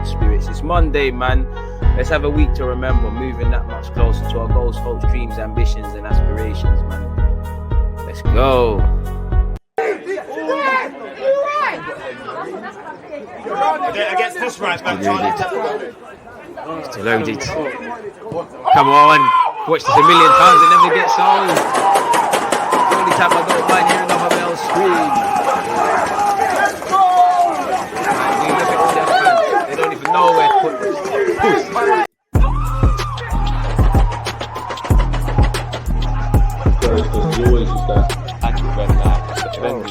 spirits. It's Monday, man. Let's have a week to remember, moving that much closer to our goals, hopes, dreams, ambitions, and aspirations, man. Let's go. Against this right back, Deluded. Come on. Watch this a million times, it never gets old. The only time I don't mind hearing Aubameyang scream. You look at all their fans, they don't even know where to put this.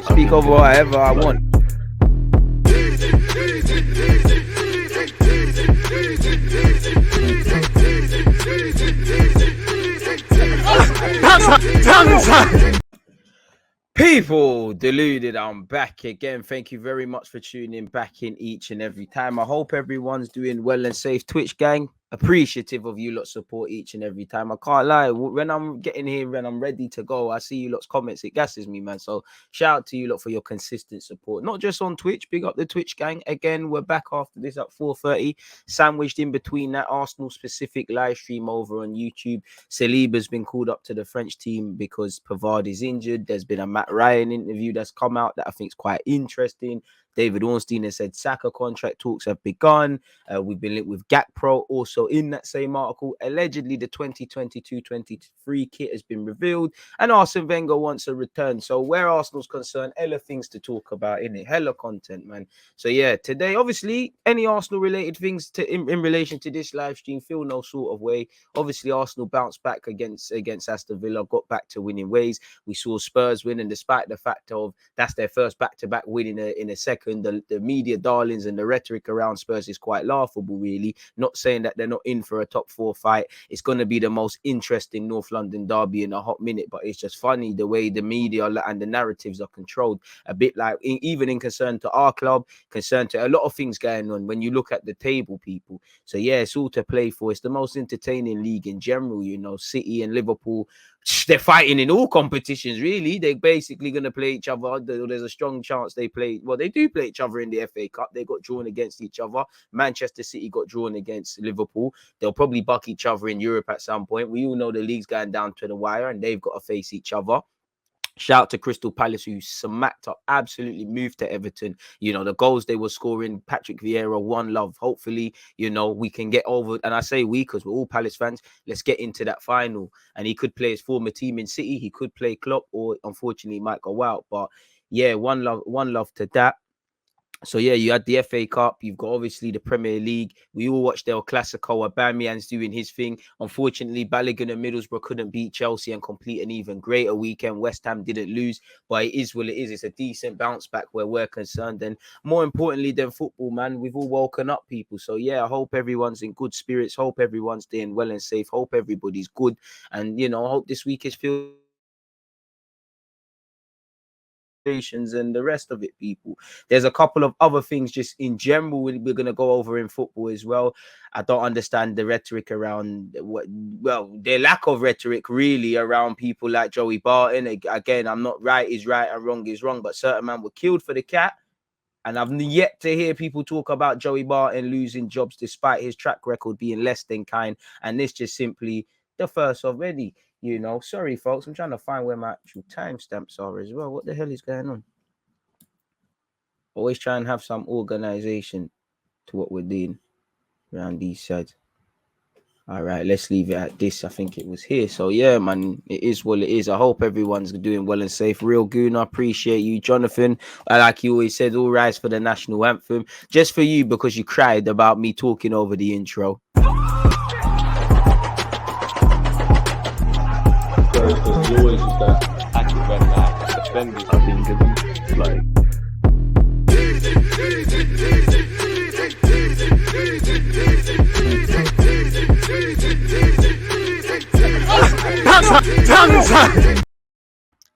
Speak over whatever I want. People, Deluded, I'm back again. Thank you very much for tuning back in each and every time. I hope everyone's doing well and safe. Twitch gang, appreciative of you lot support each and every time. I can't lie, when I'm getting here and I'm ready to go, I see you lot's comments, it gasses me, man. So shout out to you lot for your consistent support, not just on Twitch. Big up the Twitch gang. Again, we're back after this at 4:30, sandwiched in between that Arsenal specific live stream over on YouTube. Saliba's been called up to the French team because Pavard is injured. There's been a Matt Ryan interview that's come out that I think is quite interesting. David Ornstein has said Saka contract talks have begun. We've been linked with Gakpo. Also in that same article, allegedly the 2022-23 kit has been revealed and Arsene Wenger wants a return. So where Arsenal's concerned, hella things to talk about, innit? Hella content, man. So yeah, today, obviously, any Arsenal related things in relation to this live stream, feel no sort of way. Obviously, Arsenal bounced back against Aston Villa, got back to winning ways. We saw Spurs win, and despite the fact of that's their first back-to-back win in a second, the media darlings and the rhetoric around Spurs is quite laughable, really. Not saying that they're not in for a top four fight. It's going to be the most interesting North London derby in a hot minute, but it's just funny the way the media and the narratives are controlled, a bit like even in concern to our club, concern to a lot of things going on when you look at the table, people. So yeah, it's all to play for. It's the most entertaining league in general, you know. City and Liverpool, they're fighting in all competitions, really. They're basically going to play each other. There's a strong chance they do play each other in the FA Cup. They got drawn against each other. Manchester City got drawn against Liverpool. They'll probably buck each other in Europe at some point. We all know the league's going down to the wire and they've got to face each other. Shout out to Crystal Palace, who smacked up, absolutely moved to Everton. You know, the goals they were scoring, Patrick Vieira, one love. Hopefully, you know, we can get over, and I say we because we're all Palace fans, let's get into that final. And he could play his former team in City, he could play Klopp, or unfortunately might go out. But yeah, one love to that. So yeah, you had the FA Cup, you've got obviously the Premier League. We all watched El Clasico. Aubameyang's doing his thing. Unfortunately, Balogun and Middlesbrough couldn't beat Chelsea and complete an even greater weekend. West Ham didn't lose, but it is what it is. It's a decent bounce back where we're concerned. And more importantly than football, man, we've all woken up, people. So yeah, I hope everyone's in good spirits. Hope everyone's staying well and safe. Hope everybody's good. And, you know, I hope this week is filled and the rest of it, people. There's a couple of other things just in general we're going to go over in football as well. I don't understand the rhetoric around their lack of rhetoric really around people like Joey Barton. Again, I'm not right is right and wrong is wrong, but certain men were killed for the cat. And I've yet to hear people talk about Joey Barton losing jobs despite his track record being less than kind. And this just simply the first of many. You know, sorry, folks. I'm trying to find where my actual timestamps are as well. What the hell is going on? Always try and have some organization to what we're doing around these sides. All right, let's leave it at this. I think it was here. So, yeah, man, it is what it is. I hope everyone's doing well and safe. Real Gooner, appreciate you. Jonathan, like you always said, all rise for the national anthem. Just for you, because you cried about me talking over the intro. You always use that active red light defenders. I think it's like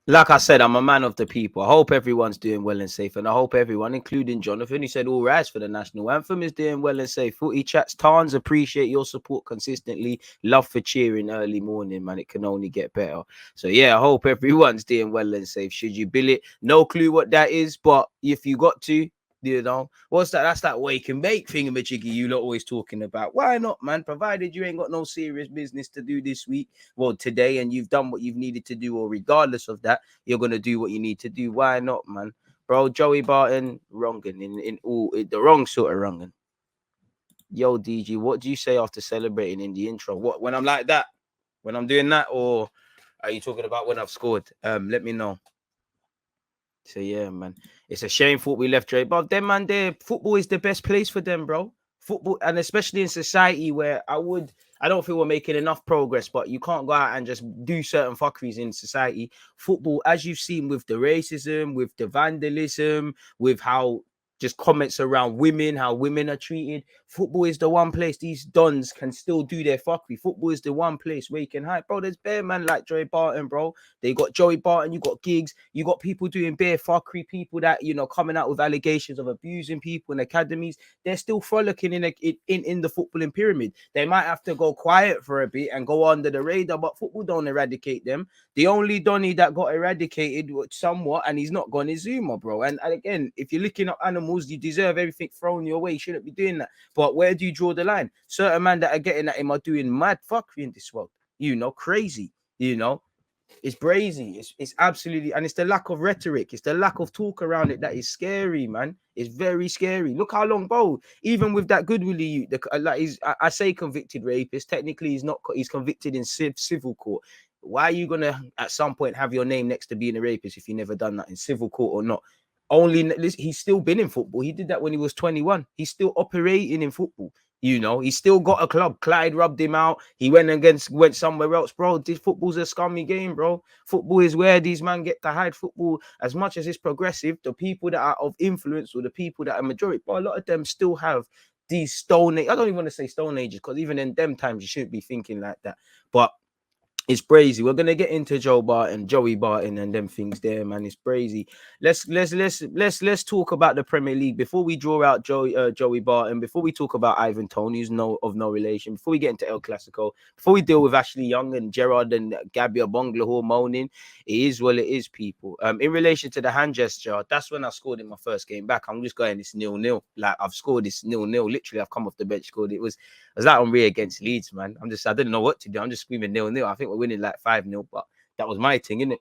like I said, I'm a man of the people. I hope everyone's doing well and safe. And I hope everyone, including Jonathan, who said all rise for the national anthem, is doing well and safe. Footy chats, Tarns, appreciate your support consistently. Love for cheering early morning, man. It can only get better. So, yeah, I hope everyone's doing well and safe. Should you bill it? No clue what that is. But if you got to, You know, what's that? That's that wake and bake thingamajiggy you lot always talking about. Why not, man? Provided you ain't got no serious business to do this week, well, today, and you've done what you've needed to do, or regardless of that, you're gonna do what you need to do. Why not, man? Bro, Joey Barton, wronging in the wrong sort of wronging. Yo, DG, what do you say after celebrating in the intro? What when I'm like that? When I'm doing that, or are you talking about when I've scored? Let me know. So yeah, man, it's a shame thought we left Dre, but them man, there football is the best place for them, bro. Football, and especially in society where I don't feel we're making enough progress, but you can't go out and just do certain fuckeries in society. Football, as you've seen with the racism, with the vandalism, with how just comments around women, how women are treated. Football is the one place these dons can still do their fuckery. Football is the one place where you can hide, bro. There's bare man like Joey Barton, bro. They got Joey Barton, you got gigs, you got people doing bare fuckery, people that coming out with allegations of abusing people in academies. They're still frolicking in the footballing pyramid. They might have to go quiet for a bit and go under the radar, but football don't eradicate them. The only Donny that got eradicated somewhat, and he's not gone, is Zuma, bro. And again, if you're looking at animals, you deserve everything thrown your way. You shouldn't be doing that. But where do you draw the line? Certain men that are getting at him are doing mad fuckery in this world. Crazy. It's brazy. It's absolutely, and it's the lack of rhetoric. It's the lack of talk around it that is scary, man. It's very scary. Look how long, bro. Even with that Goodwillie, I say convicted rapist. Technically, he's not. He's convicted in civil court. Why are you gonna at some point have your name next to being a rapist if you never done that in civil court or not? He's still been in football. He did that when he was 21. He's still operating in football. He's still got a club. Clyde rubbed him out. He went somewhere else, bro. This football's a scummy game, bro. Football is where these men get to hide. Football, as much as it's progressive, the people that are of influence or the people that are majority, but a lot of them still have these stone age. I don't even want to say stone ages, because even in them times you shouldn't be thinking like that. But it's brazy. We're gonna get into Joey Barton, and them things there, man. It's brazy. Let's talk about the Premier League before we draw out Joey Barton. Before we talk about Ivan Toney, who's of no relation. Before we get into El Clasico. Before we deal with Ashley Young and Gerrard and Gabriel Agbonlahor moaning. It is what it is, people. In relation to the hand gesture, that's when I scored in my first game back. I'm just going this 0-0. Like I've scored this 0-0. Literally, I've come off the bench, scored. It was like on Rio against Leeds, man. I didn't know what to do. I'm just screaming 0-0. I think we're winning like 5-0, but that was my thing, innit?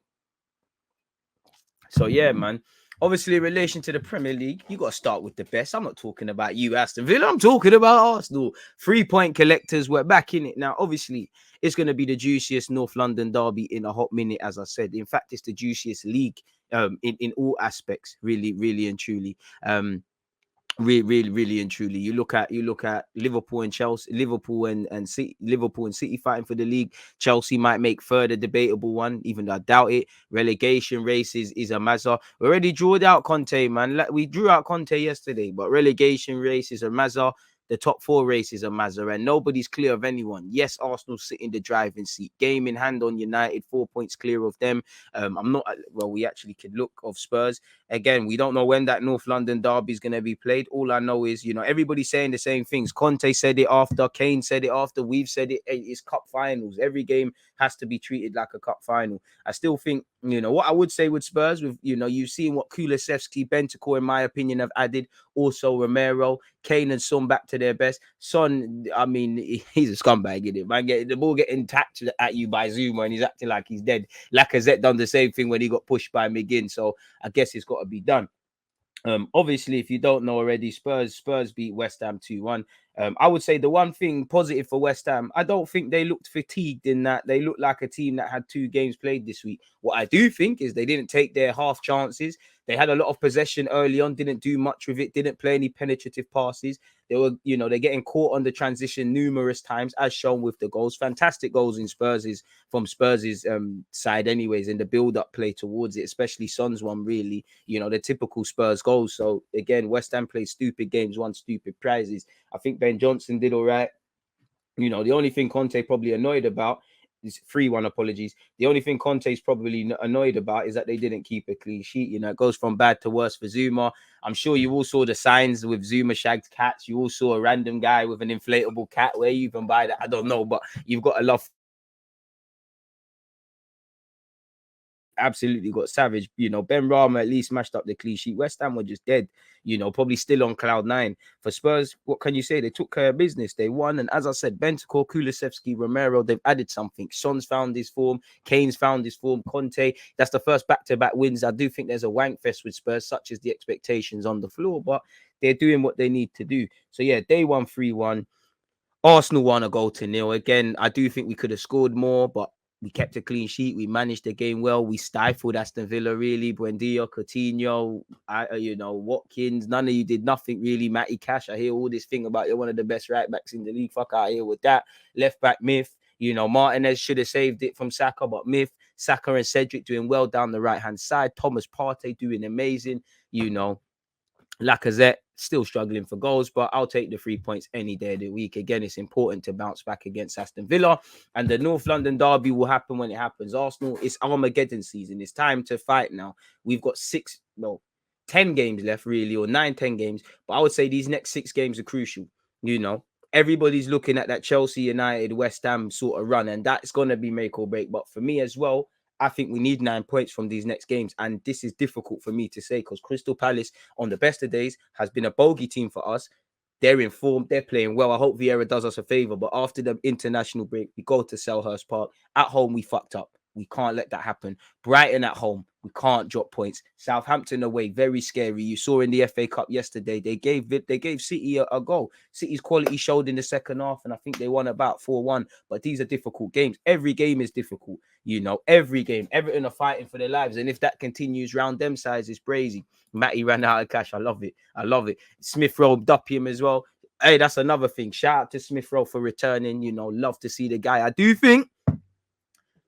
So yeah, man. Obviously, in relation to the Premier League, you got to start with the best. I'm not talking about you, Aston Villa. I'm talking about Arsenal. 3-point collectors. We're back in it now. Obviously, it's going to be the juiciest North London derby in a hot minute, as I said. In fact, it's the juiciest league in all aspects, really, really and truly. Really and truly. You look at Liverpool and Chelsea, Liverpool and City fighting for the league. Chelsea might make third, a debatable one, even though I doubt it. Relegation races is a mazza. We already drew out Conte, man. We drew out Conte yesterday, but relegation race is a mazza. The top 4 races are mazza, and nobody's clear of anyone. Yes, Arsenal sit in the driving seat, game in hand on United, 4 points clear of them. We actually could look of Spurs. Again, we don't know when that North London derby is going to be played. All I know is, everybody's saying the same things. Conte said it after, Kane said it after, we've said it. It's cup finals. Every game has to be treated like a cup final. I still think, what I would say with Spurs, with, you've seen what Kulusevski, Bentancur, in my opinion, have added. Also Romero, Kane and Son back to their best. Son, I mean, he's a scumbag, isn't it? Man, the ball getting tapped at you by Zuma and he's acting like he's dead. Lacazette done the same thing when he got pushed by McGinn. So I guess it's got to be done. Obviously, if you don't know already, Spurs beat West Ham 2-1. I would say the one thing positive for West Ham, I don't think they looked fatigued in that. They looked like a team that had 2 games played this week. What I do think is they didn't take their half chances. They had a lot of possession early on, didn't do much with it, didn't play any penetrative passes. They were, they're getting caught on the transition numerous times, as shown with the goals. Fantastic goals in from Spurs' side anyways, in the build-up play towards it, especially Son's one, really, the typical Spurs goals. So, again, West Ham played stupid games, won stupid prizes. I think Ben Johnson did all right. The only thing Conte probably annoyed about is 3-1, apologies. The only thing Conte's probably annoyed about is that they didn't keep a clean sheet. It goes from bad to worse for Zuma. I'm sure you all saw the signs with Zuma shagged cats. You all saw a random guy with an inflatable cat. Where you even buy that, I don't know, but you've got to love absolutely got savage. You know, Ben Rama at least smashed up the clean sheet. West Ham were just dead. You know, probably still on cloud 9. For Spurs, what can you say? They took care of business. They won. And as I said, Bentancur, Kulusevski, Romero, they've added something. Son's found his form. Kane's found his form. Conte, that's the first back-to-back wins. I do think there's a wank fest with Spurs, such as the expectations on the floor, but they're doing what they need to do. So yeah, day 1, 3-1. Arsenal won a goal to 0. Again, I do think we could have scored more, but we kept a clean sheet. We managed the game well. We stifled Aston Villa, really. Buendia, Coutinho, Watkins. None of you did nothing, really. Matty Cash, I hear all this thing about you're one of the best right backs in the league. Fuck out here with that. Left back, myth. You know, Martinez should have saved it from Saka, but myth. Saka and Cedric doing well down the right-hand side. Thomas Partey doing amazing. You know, Lacazette still struggling for goals, but I'll take the 3 points any day of the week. Again, it's important to bounce back against Aston Villa, and the North London derby will happen when it happens. Arsenal, it's Armageddon season. It's time to fight now. We've got 10 games left, really, or 9-10 games, but I would say these next 6 games are crucial. You know, everybody's looking at that Chelsea, United, West Ham sort of run, and that's going to be make or break. But for me as well, I think we need 9 points from these next games. And this is difficult for me to say because Crystal Palace, on the best of days, has been a bogey team for us. They're in form. They're playing well. I hope Vieira does us a favour. But after the international break, we go to Selhurst Park. At home, we fucked up. We can't let that happen. Brighton at home, we can't drop points. Southampton away, very scary. You saw in the FA Cup yesterday, they gave City a goal. City's quality showed in the second half, and I think they won about 4-1. But these are difficult games. Every game is difficult. You know, every game. Everton are fighting for their lives. And if that continues round them sides, it's crazy. Matty ran out of cash. I love it. I love it. Smith Rowe up him as well. Hey, that's another thing. Shout out to Smith Rowe for returning. You know, love to see the guy. I do think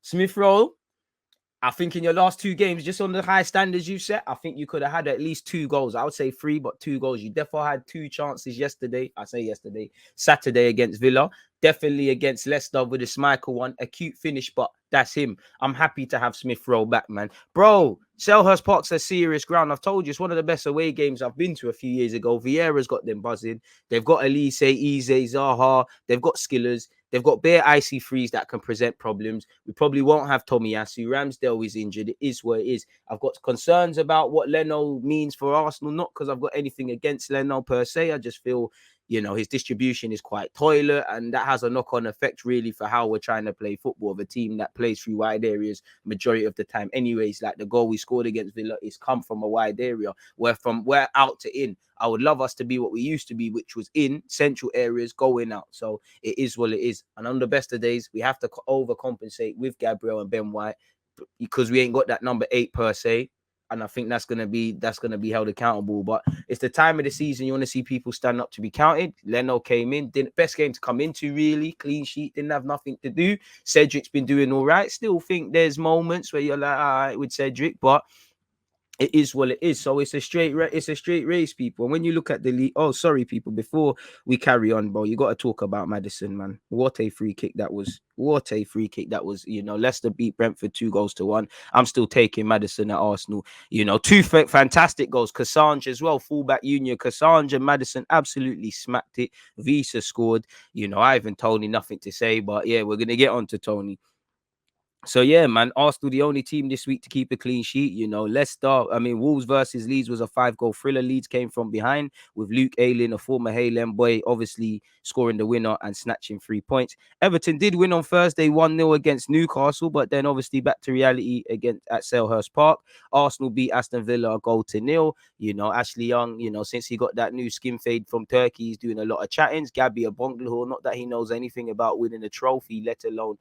Smith Rowe, I think in your last 2 games, just on the high standards you set, I think you could have had at least 2 goals. I would say 3, but 2 goals. You definitely had 2 chances yesterday. Saturday against Villa. Definitely against Leicester with a Schmeichel one. A cute finish, but that's him. I'm happy to have Smith Rowe back, man. Bro, Selhurst Park's a serious ground. I've told you, it's one of the best away games I've been to a few years ago. Vieira's got them buzzing. They've got Elise, Eze, Zaha. They've got Skillers. They've got bare icy frees that can present problems. We probably won't have Tomiyasu. Ramsdale is injured. It is what it is. I've got concerns about what Leno means for Arsenal. Not because I've got anything against Leno per se. I just feel, you know, his distribution is quite toilet, and that has a knock-on effect really for how we're trying to play football of a team that plays through wide areas majority of the time. Anyways, like the goal we scored against Villa is come from a wide area. We're out to in. I would love us to be what we used to be, which was in central areas going out. So it is what it is. And on the best of days, we have to overcompensate with Gabriel and Ben White because we ain't got that number 8 per se. And I think that's gonna be held accountable. But it's the time of the season you want to see people stand up to be counted. Leno came in, best game to come into, really. Clean sheet, didn't have nothing to do. Cedric's been doing all right. Still think there's moments where you're like, all right with Cedric, but it is what it is. So it's a straight race, people. And when you look at the league, people, before we carry on, bro, you got to talk about Maddison, man. What a free kick that was. You know, Leicester beat Brentford 2-1. I'm still taking Maddison at Arsenal. You know, 2 fantastic goals. Cassandra as well, fullback union. Cassandra, Maddison absolutely smacked it. Visa scored. You know, Ivan Tony, nothing to say, but yeah, we're gonna get on to Tony. So, yeah, man, Arsenal, the only team this week to keep a clean sheet. You know, Wolves versus Leeds was a 5-goal thriller. Leeds came from behind with Luke Ayling, a former Haylen boy, obviously scoring the winner and snatching 3 points. Everton did win on Thursday 1-0 against Newcastle, but then obviously back to reality again at Selhurst Park. Arsenal beat Aston Villa 1-0. You know, Ashley Young, you know, since he got that new skin fade from Turkey, he's doing a lot of chattings. Gabriel, Agbonlahor, not that he knows anything about winning a trophy, let alone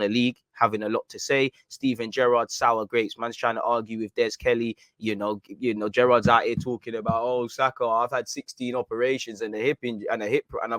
a league. Having a lot to say. Steven Gerrard, sour grapes. Man's trying to argue with Des Kelly. You know, Gerrard's out here talking about, Saka, I've had 16 operations and I've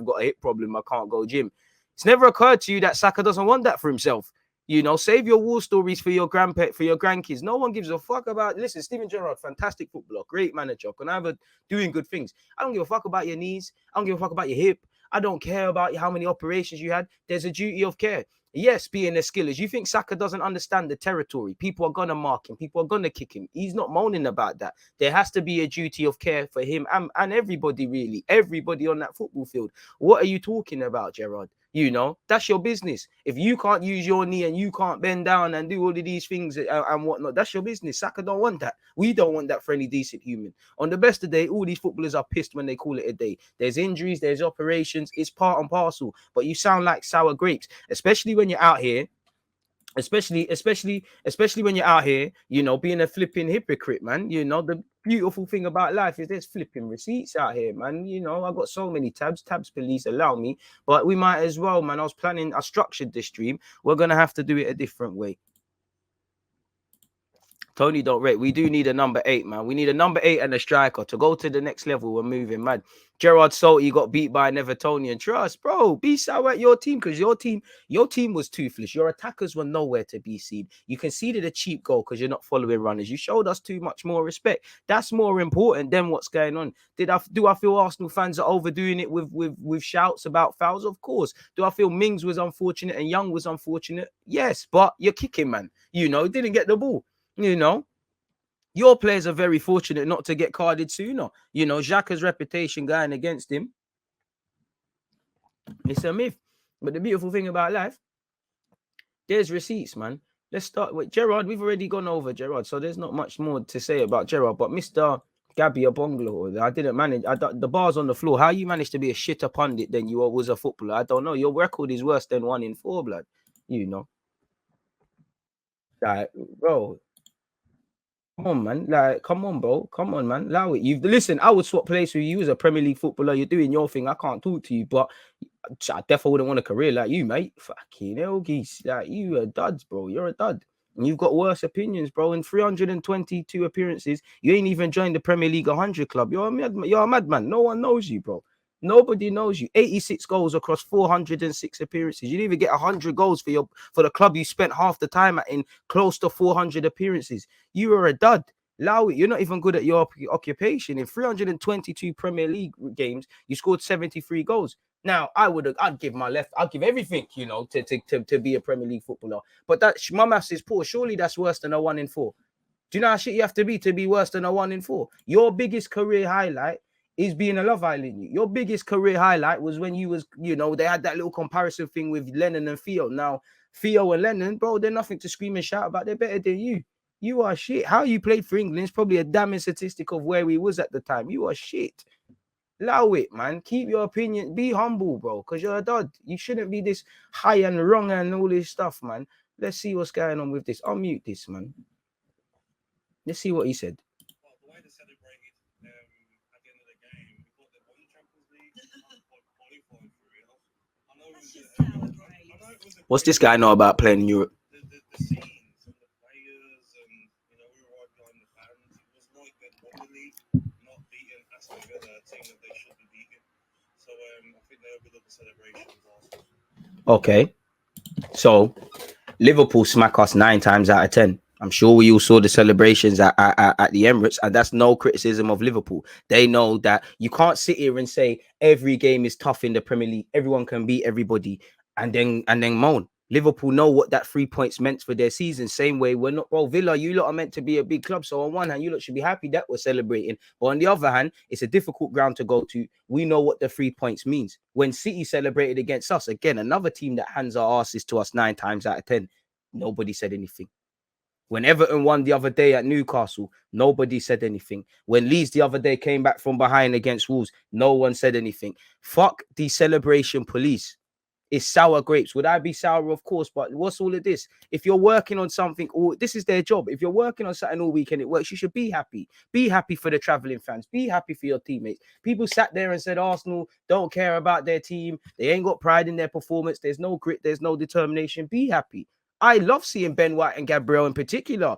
got a hip problem. I can't go gym. It's never occurred to you that Saka doesn't want that for himself. You know, save your war stories for your grandkids. No one gives a fuck about. Listen, Steven Gerrard, fantastic footballer, great manager, conniver doing good things. I don't give a fuck about your knees. I don't give a fuck about your hip. I don't care about how many operations you had. There's a duty of care. Yes, being a skillers. You think Saka doesn't understand the territory? People are going to mark him. People are going to kick him. He's not moaning about that. There has to be a duty of care for him and everybody, really. Everybody on that football field. What are you talking about, Gerrard? You know, that's your business. If you can't use your knee and you can't bend down and do all of these things and whatnot, that's your business. Saka don't want that. We don't want that for any decent human. On the best of the day, all these footballers are pissed when they call it a day. There's injuries, there's operations. It's part and parcel. But you sound like sour grapes, especially when you're out here. Especially when you're out here, you know, being a flipping hypocrite, man. You know, the beautiful thing about life is there's flipping receipts out here, man. You know, I got so many tabs police allow me, but we might as well, man. I structured this stream. We're gonna have to do it a different way. Tony don't rate. We do need a number 8, man. We need a number 8 and a striker to go to the next level. We're moving, man. Gerard Salty got beat by an Evertonian. Trust, bro. Be sour at your team because your team was toothless. Your attackers were nowhere to be seen. You conceded a cheap goal because you're not following runners. You showed us too much more respect. That's more important than what's going on. Do I feel Arsenal fans are overdoing it with shouts about fouls? Of course. Do I feel Mings was unfortunate and Young was unfortunate? Yes, but you're kicking, man. You know, didn't get the ball. You know, your players are very fortunate not to get carded sooner. You know, Xhaka's reputation going against him. It's a myth. But the beautiful thing about life, there's receipts, man. Let's start with Gerard. We've already gone over Gerard, so there's not much more to say about Gerard. But Mr. Gabriel Agbonlahor, I didn't manage. The bar's on the floor. How you managed to be a shitter pundit than you was a footballer? I don't know. Your record is worse than 1 in 4, blood. You know. Like, bro. Come on, man. Like, come on, bro. Come on, man. Allow it. Listen, I would swap place with you as a Premier League footballer. You're doing your thing. I can't talk to you, but I definitely wouldn't want a career like you, mate. Fucking hell, geese. Like, you are duds, bro. You're a dud. And you've got worse opinions, bro. In 322 appearances, you ain't even joined the Premier League 100 club. You're a madman. No one knows you, bro. Nobody knows you. 86 goals across 406 appearances. You didn't even get 100 goals for the club you spent half the time at in close to 400 appearances. You are a dud. Allow it. You're not even good at your occupation. In 322 Premier League games, you scored 73 goals. Now, I'd give everything, you know, to be a Premier League footballer. But my maths is poor. Surely that's worse than a 1 in 4. Do you know how shit you have to be worse than a 1 in 4? Your biggest career highlight is being a Love Island. Your biggest career highlight was when you was, you know, they had that little comparison thing with Lennon and Theo. Now, Theo and Lennon, bro, they're nothing to scream and shout about. They're better than you. You are shit. How you played for England is probably a damning statistic of where we was at the time. You are shit. Allow it, man. Keep your opinion. Be humble, bro, because you're a dud. You shouldn't be this high and wrong and all this stuff, man. Let's see what's going on with this. I'll mute this, man. Let's see what he said. What's this guy know about playing in Europe? The scenes and the players and, you know, we were right behind the fans. It was like they'd won the league, not beaten Aston Villa, a team that they should be beating. So I think they'll be the celebrations also. Okay. So Liverpool smack us 9 times out of 10. I'm sure we all saw the celebrations at the Emirates, and that's no criticism of Liverpool. They know that you can't sit here and say every game is tough in the Premier League. Everyone can beat everybody, and then moan. Liverpool know what that 3 points meant for their season. Same way we're not. Well, Villa, you lot are meant to be a big club. So on one hand, you lot should be happy that we're celebrating. But on the other hand, it's a difficult ground to go to. We know what the 3 points means. When City celebrated against us, again, another team that hands our asses to us 9 times out of 10, nobody said anything. When Everton won the other day at Newcastle, nobody said anything. When Leeds the other day came back from behind against Wolves, no one said anything. Fuck the celebration police. It's sour grapes. Would I be sour? Of course, but what's all of this? If you're working on something, this is their job. If you're working on something all week and it works, you should be happy. Be happy for the travelling fans. Be happy for your teammates. People sat there and said Arsenal don't care about their team. They ain't got pride in their performance. There's no grit. There's no determination. Be happy. I love seeing Ben White and Gabriel in particular.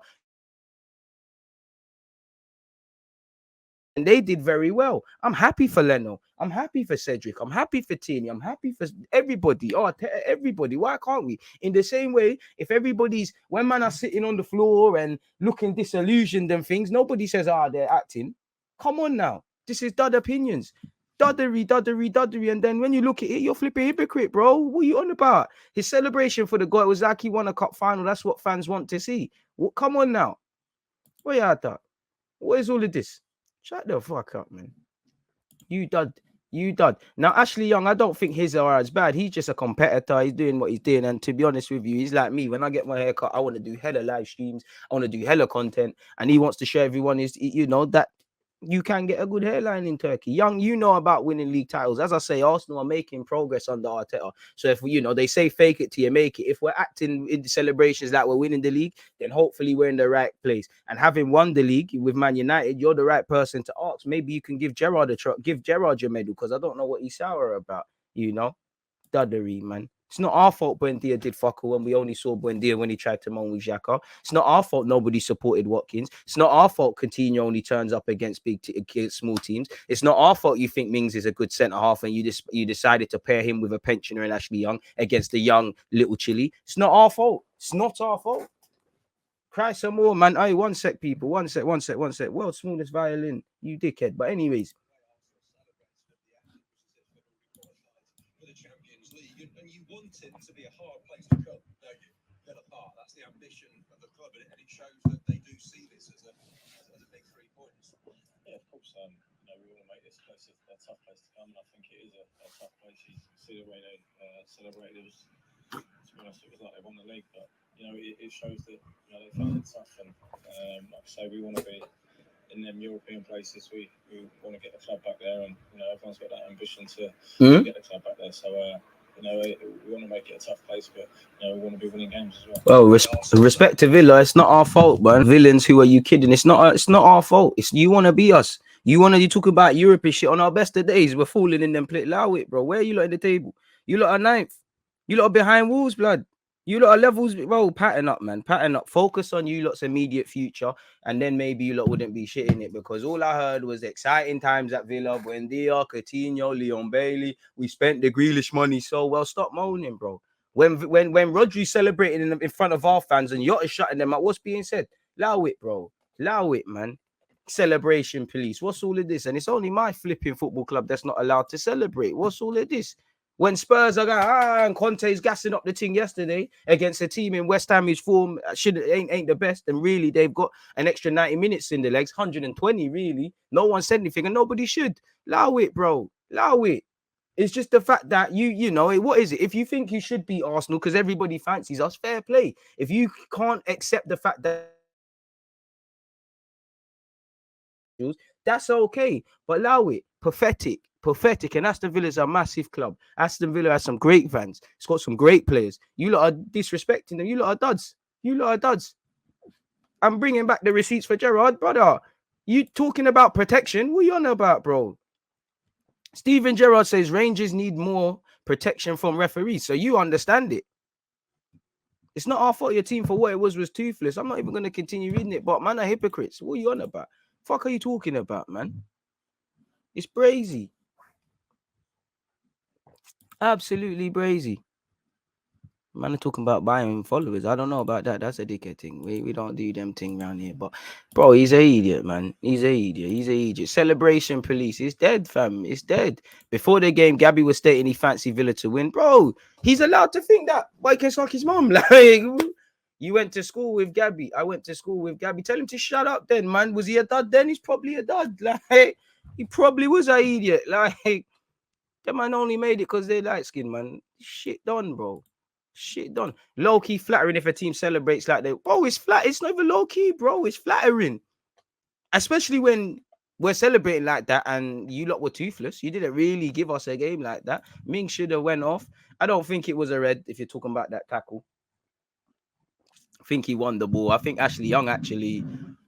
And they did very well. I'm happy for Leno. I'm happy for Cedric. I'm happy for Tierney. I'm happy for everybody. Everybody. Why can't we? In the same way, if when man are sitting on the floor and looking disillusioned and things, nobody says, they're acting. Come on now. This is dud opinions. Duddery. And then when you look at it, you're flipping hypocrite, bro. What are you on about? His celebration for the goal, it was like he won a cup final. That's what fans want to see. Well, come on now. What are you at that? What is all of this? Shut the fuck up, man. You dud. You done. Now, Ashley Young, I don't think his are as bad. He's just a competitor. He's doing what he's doing. And to be honest with you, he's like me. When I get my haircut, I want to do hella live streams. I want to do hella content. And he wants to show everyone is, you know, that you can get a good hairline in Turkey. Young, you know about winning league titles. As I say, Arsenal are making progress under Arteta. So if we, you know, they say fake it till you make it. If we're acting in the celebrations like we're winning the league, then hopefully we're in the right place. And having won the league with Man United, you're the right person to ask. Maybe you can give Gerrard give Gerrard your medal, because I don't know what he's sour about, you know. Duddery, man. It's not our fault Buendia did fuck all when we only saw Buendia when he tried to moan with Xhaka. It's not our fault nobody supported Watkins. It's not our fault Coutinho only turns up against small teams. It's not our fault you think Mings is a good centre-half and you decided to pair him with a pensioner and Ashley Young against the young little Chile. It's not our fault. It's not our fault. Cry some more, man. Hey, one sec, people. One sec. World's smallest violin. You dickhead. But anyways. And you want it to be a hard place to come, don't you? Villa Park. That's the ambition of the club, and it shows that they do see this as a big 3 points. Yeah, of course. You know, we want to make this place a tough place to come, and I think it is a tough place. You see the way they celebrated. It was, to be honest, it was like they won the league, but you know, it shows that you know they found it tough, and like I say, we want to be in them European places. We want to get the club back there, and you know, everyone's got that ambition to get the club back there. So. You know, we want to make it a tough place, but you know, we want to be winning games as well. Well, respect to Villa, it's not our fault, man. Villains, who are you kidding? It's not our fault. It's you want to be us. You talk about Europe and shit. On our best of days, we're falling in them play. Allow it, bro. Where are you lot in the table? You lot are 9th. You lot are behind Wolves, blood. You lot are levels, bro. Pattern up, man. Pattern up. Focus on you lot's immediate future, and then maybe you lot wouldn't be shitting it, because all I heard was exciting times at Villa. Buendia, Coutinho, Leon Bailey. We spent the Grealish money so well. Stop moaning, bro. When Rodri's celebrating in front of our fans and you're shutting them up, what's being said? Allow it, bro. Allow it, man. Celebration police. What's all of this? And it's only my flipping football club that's not allowed to celebrate. What's all of this? When Spurs are going, and Conte's gassing up the thing yesterday against a team in West Ham whose form ain't the best, and really they've got an extra 90 minutes in the legs, 120 really. No one said anything, and nobody should. Allow it, bro. Allow it. It's just the fact that you know, what is it? If you think you should beat Arsenal because everybody fancies us, fair play. If you can't accept the fact that that's okay, but allow it. Pathetic. And Aston Villa's a massive club. Aston Villa has some great fans. It's got some great players. You lot are disrespecting them. You lot are duds. I'm bringing back the receipts for Gerrard, brother. You talking about protection? What are you on about, bro? Steven Gerrard says Rangers need more protection from referees. So you understand it. It's not our fault your team for what it was toothless. I'm not even going to continue reading it, but man are hypocrites. What are you on about? Fuck are you talking about, man? It's brazy. Absolutely brazy. Man are talking about buying followers. I don't know about that. That's a dickhead thing. We don't do them thing around here. But bro, he's an idiot, man. He's an idiot. Celebration police. It's dead, fam. It's dead. Before the game, Gabby was stating he fancied Villa to win. Bro, he's allowed to think that. Why can't suck his mom? Like, you went to school with Gabby. I went to school with Gabby. Tell him to shut up then, man. Was he a dud then? He's probably a dud. Like, he probably was an idiot. Like, that man only made it because they light skin, man. Shit done, bro. Shit done. Low-key flattering if a team celebrates like that. Bro, it's flat. It's not even low-key, bro. It's flattering. Especially when we're celebrating like that and you lot were toothless. You didn't really give us a game like that. Ming should have went off. I don't think it was a red if you're talking about that tackle. I think he won the ball. I think Ashley Young actually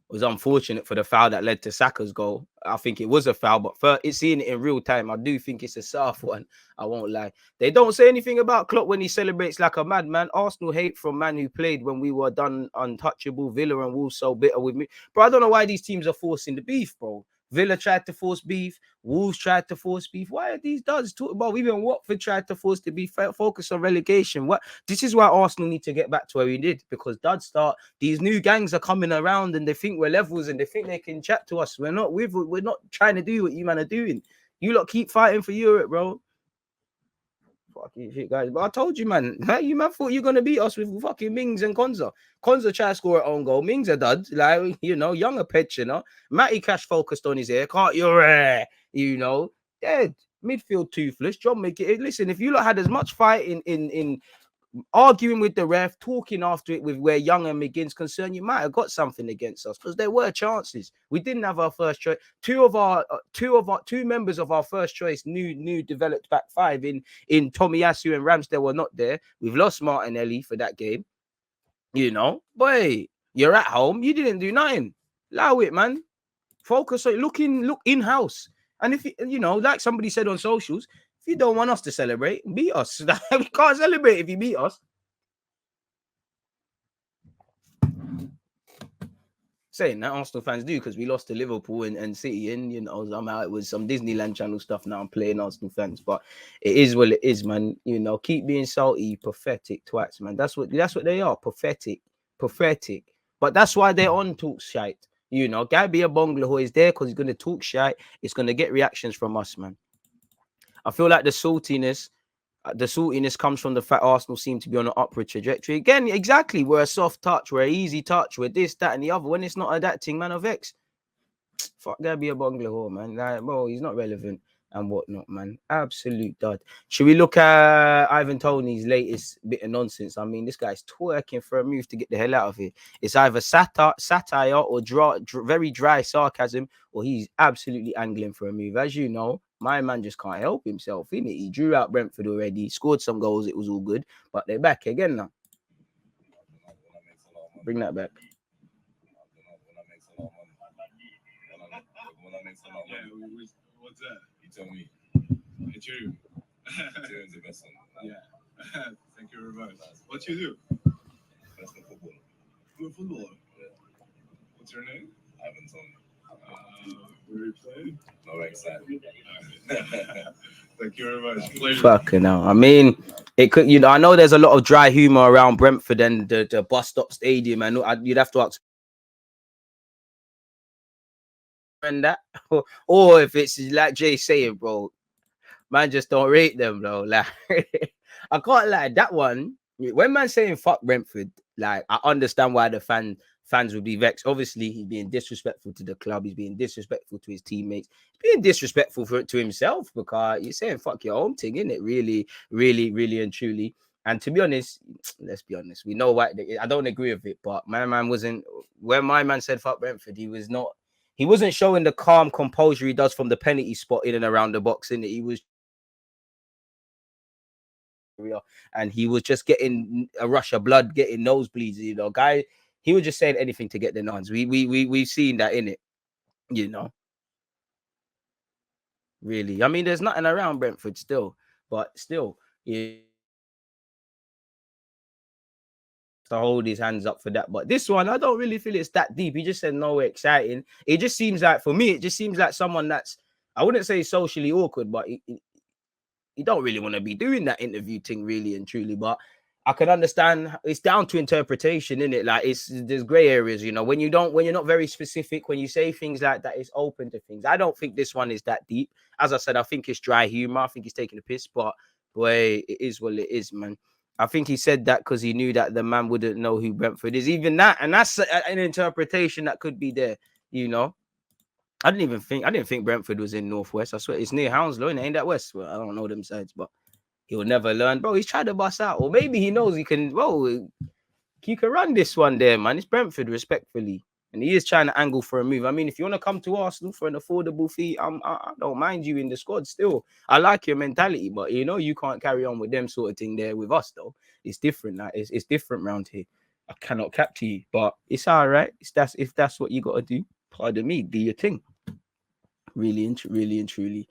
was unfortunate for the foul that led to Saka's goal. I think it was a foul, but it's seeing it in real time. I do think it's a soft one. I won't lie. They don't say anything about Klopp when he celebrates like a madman. Arsenal hate from man who played when we were done untouchable. Villa and Wolves so bitter with me. Bro, I don't know why these teams are forcing the beef, bro. Villa tried to force beef. Wolves tried to force beef. Why are these duds talking about? Even Watford tried to force the beef. Focus on relegation. What? This is why Arsenal need to get back to where we did, because duds start. These new gangs are coming around and they think we're levels and they think they can chat to us. We're not. We're not trying to do what you man are doing. You lot keep fighting for Europe, bro. Fucking shit, guys. But I told you, man. You man thought you're gonna beat us with fucking Mings and Konza. Konza tried to score her own goal. Mings a dud. Like, you know, younger pitch, you know. Matty Cash focused on his hair. Can't you, you know, dead. midfield toothless. John McGinn. Listen, if you lot had as much fight in arguing with the ref, talking after it with where Young and McGinn's concerned, you might have got something against us because there were chances. We didn't have our first choice. Two members of our first choice new developed back five in Tomiyasu and Ramsdale were not there. We've lost Martinelli for that game. You know, boy, you're at home. You didn't do nothing. Allow it, man. Focus on look in-house. And if you know, like somebody said on socials, if you don't want us to celebrate, beat us. We can't celebrate if you beat us. Saying that Arsenal fans do because we lost to Liverpool and City, and you know, somehow it was some Disneyland Channel stuff. Now I'm playing Arsenal fans, but it is what it is, man. You know, keep being salty, pathetic twats, man. That's what they are, pathetic. But that's why they're on talk shite. You know, Gabriel Agbonlahor is there because he's gonna talk shite. It's gonna get reactions from us, man. I feel like the saltiness comes from the fact Arsenal seem to be on an upward trajectory. Again, exactly. We're a soft touch, we're an easy touch, we're this, that, and the other. When it's not adapting, man of X. Fuck Gabriel Agbonlahor, man. Like, bro, he's not relevant and whatnot, man. Absolute dud. Should we look at Ivan Toney's latest bit of nonsense? I mean, this guy's twerking for a move to get the hell out of here. It's either satire or very dry sarcasm, or he's absolutely angling for a move. As you know, my man just can't help himself, innit? He drew out Brentford already, scored some goals, it was all good, but they're back again now. Bring that back. Yeah, what's that? You tell me. It's you. Doing the best one. Yeah. Thank you very much. What you do? Professional football. You're a footballer. Yeah. What's your name? Ivan Toney. Where you play? No excited. Thank you very much. Pleasure. Fucking hell. I mean, it could, you know, I know there's a lot of dry humor around Brentford and the bus stop stadium, and you'd have to ask that, or if it's like Jay saying, bro, man, just don't rate them, bro. Like, I can't lie, that one, when man saying fuck Brentford, like, I understand why the fans would be vexed. Obviously, he's being disrespectful to the club, he's being disrespectful to his teammates, he's being disrespectful to himself, because you're saying fuck your own thing, innit? Really and truly. And to be honest, let's be honest, we know why. I don't agree with it, but my man wasn't, when my man said fuck Brentford, he wasn't showing the calm composure he does from the penalty spot in and around the box, innit? He was, and he was just getting a rush of blood, getting nosebleeds, you know, guy. He was just saying anything to get the nuns. We've seen that, in it, you know. Really, I mean, there's nothing around Brentford still, but still, yeah, to hold his hands up for that. But this one, I don't really feel it's that deep. He just said nowhere exciting. It just seems like, for me, it just seems like someone that's, I wouldn't say socially awkward, but he don't really want to be doing that interview thing, really and truly. But I can understand, it's down to interpretation, isn't it? Like, there's gray areas, you know, when you're not very specific, when you say things like that, it's open to things. I don't think this one is that deep. As I said, I think it's dry humor. I think he's taking a piss, but boy, it is what it is, man. I think he said that because he knew that the man wouldn't know who Brentford is. Even that, and that's an interpretation that could be there, you know. I didn't think Brentford was in Northwest. I swear it's near Hounslow, and it ain't that west. Well, I don't know them sides, but he'll never learn. Bro, he's trying to bust out. Or maybe he knows he can, bro, he can run this one there, man. It's Brentford, respectfully. And he is trying to angle for a move. I mean, if you want to come to Arsenal for an affordable fee, I don't mind you in the squad still. I like your mentality, but you know, you can't carry on with them sort of thing there with us, though. It's different. Like, it's different round here. I cannot cap to you, but it's all right. If that's what you got to do, pardon me, do your thing. Really and truly.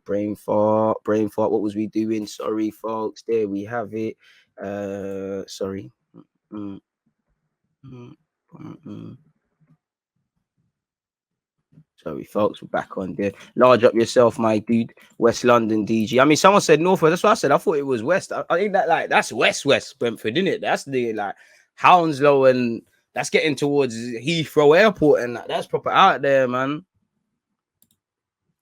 Brain fart. What was we doing? Sorry, folks. There we have it. Sorry. Sorry, folks. We're back on there. Large up yourself, my dude. West London DG. I mean, someone said Northwest. That's what I said. I thought it was West. I think that, like, that's West Brentford, isn't it? That's the, like, Hounslow, and that's getting towards Heathrow Airport, and that's proper out there, man.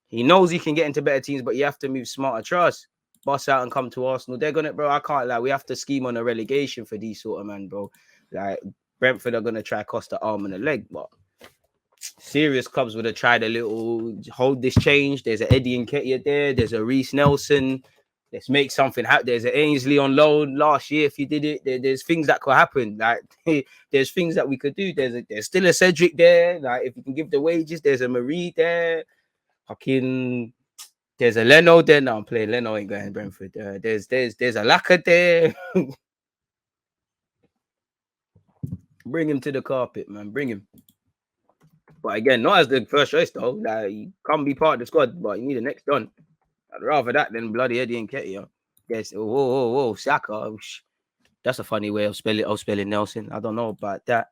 He knows he can get into better teams, but you have to move smarter. Trust. Bust out and come to Arsenal. They're gonna, bro. I can't lie. We have to scheme on a relegation for these sort of man, bro. Like, Brentford are gonna try cost an arm and a leg, but serious clubs would have tried a little hold this change. There's an Eddie Nketiah there. There's a Reece Nelson. Let's make something happen. There's an Ainsley on loan last year. If you did it, there's things that could happen. Like there's things that we could do. There's still a Cedric there. Like if you can give the wages, there's a Marie there. Fucking there's a Leno there. No, I'm playing Leno. Ain't going to Brentford. There's a Laka there. Bring him to the carpet, man. Bring him. But again, not as the first choice though. Like you can't be part of the squad, but you need the next done. I'd rather that than bloody Eddie Nketiah. Yes. Whoa, Saka. That's a funny way of spelling Nelson. I don't know about that.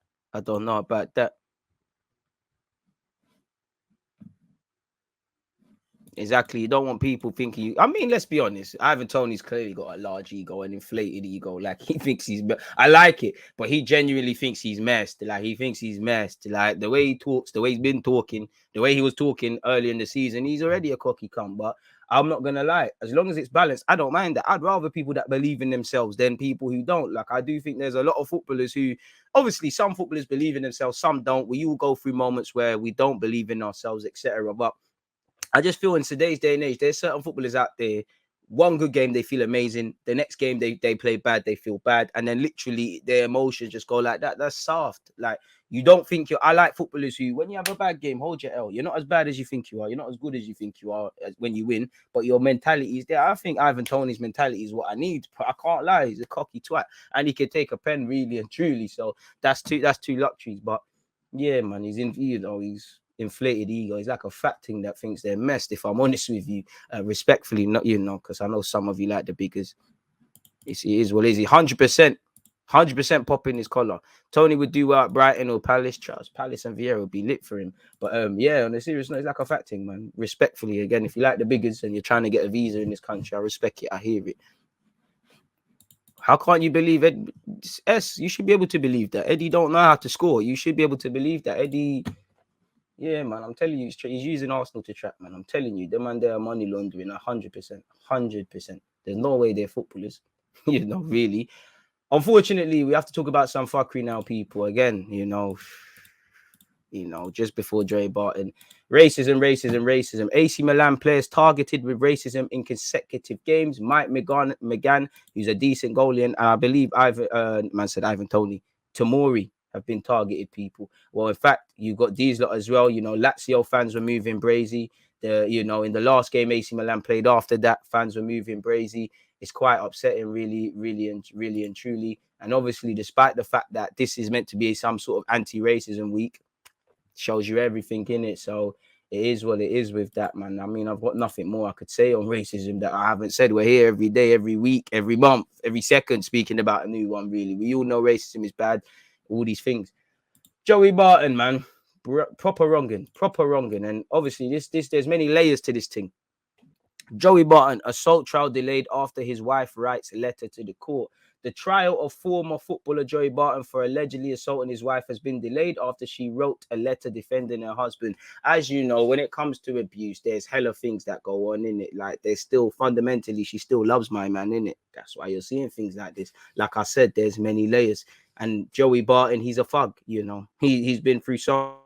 Exactly. You don't want people thinking you. I mean, let's be honest. Ivan Toney's clearly got a large ego, an inflated ego. Like he thinks he's. I like it, but he genuinely thinks he's messed. Like he thinks he's messed. Like the way he talks, the way he's been talking, the way he was talking early in the season, he's already a cocky cunt. But I'm not gonna lie. As long as it's balanced, I don't mind that. I'd rather people that believe in themselves than people who don't. Like I do think there's a lot of footballers who, obviously, some footballers believe in themselves, some don't. We all go through moments where we don't believe in ourselves, etc. But I just feel in today's day and age, there's certain footballers out there. One good game, they feel amazing. The next game, they play bad, they feel bad. And then literally their emotions just go like that. That's soft. Like, you don't think you're... I like footballers who, when you have a bad game, hold your L. You're not as bad as you think you are. You're not as good as you think you are when you win. But your mentality is there. I think Ivan Toney's mentality is what I need. But I can't lie. He's a cocky twat. And he can take a pen really and truly. So that's two luxuries. But yeah, man, he's inflated ego. He's like a fat thing that thinks they're messed. If I'm honest with you, respectfully, not because I know some of you like the biggers. It is what is he? 100% popping his collar. Tony would do well at Brighton or Palace. Charles Palace and Vieira would be lit for him. But yeah, on a serious note, it's like a fat thing, man. Respectfully, again, if you like the biggers and you're trying to get a visa in this country, I respect it. I hear it. How can't you believe it? You should be able to believe that Eddie don't know how to score. You should be able to believe that Eddie. Yeah, man, I'm telling you, he's using Arsenal to trap, man. I'm telling you, them man, they are money laundering 100%. There's no way they're footballers, really. Unfortunately, we have to talk about some fuckery now, people. Again, just before Joey Barton, racism. AC Milan players targeted with racism in consecutive games. Mike McGann, who's a decent goalie, and I believe Ivan Toney, Tomori have been targeted, people. Well, in fact, you got these lot as well. Lazio fans were moving Brazy. In the last game AC Milan played after that, fans were moving Brazy. It's quite upsetting, really and truly. And obviously, despite the fact that this is meant to be some sort of anti-racism week, shows you everything in it. So it is what it is with that, man. I mean, I've got nothing more I could say on racism that I haven't said. We're here every day, every week, every month, every second, speaking about a new one, really. We all know racism is bad, all these things. Joey Barton, man, proper wronging. And obviously, there's many layers to this thing. Joey Barton, assault trial delayed after his wife writes a letter to the court. The trial of former footballer Joey Barton for allegedly assaulting his wife has been delayed after she wrote a letter defending her husband. As you know, when it comes to abuse, there's hella things that go on in it. Like, there's still fundamentally, she still loves my man in it. That's why you're seeing things like this. Like I said, there's many layers. And Joey Barton, he's a thug, He's been through so...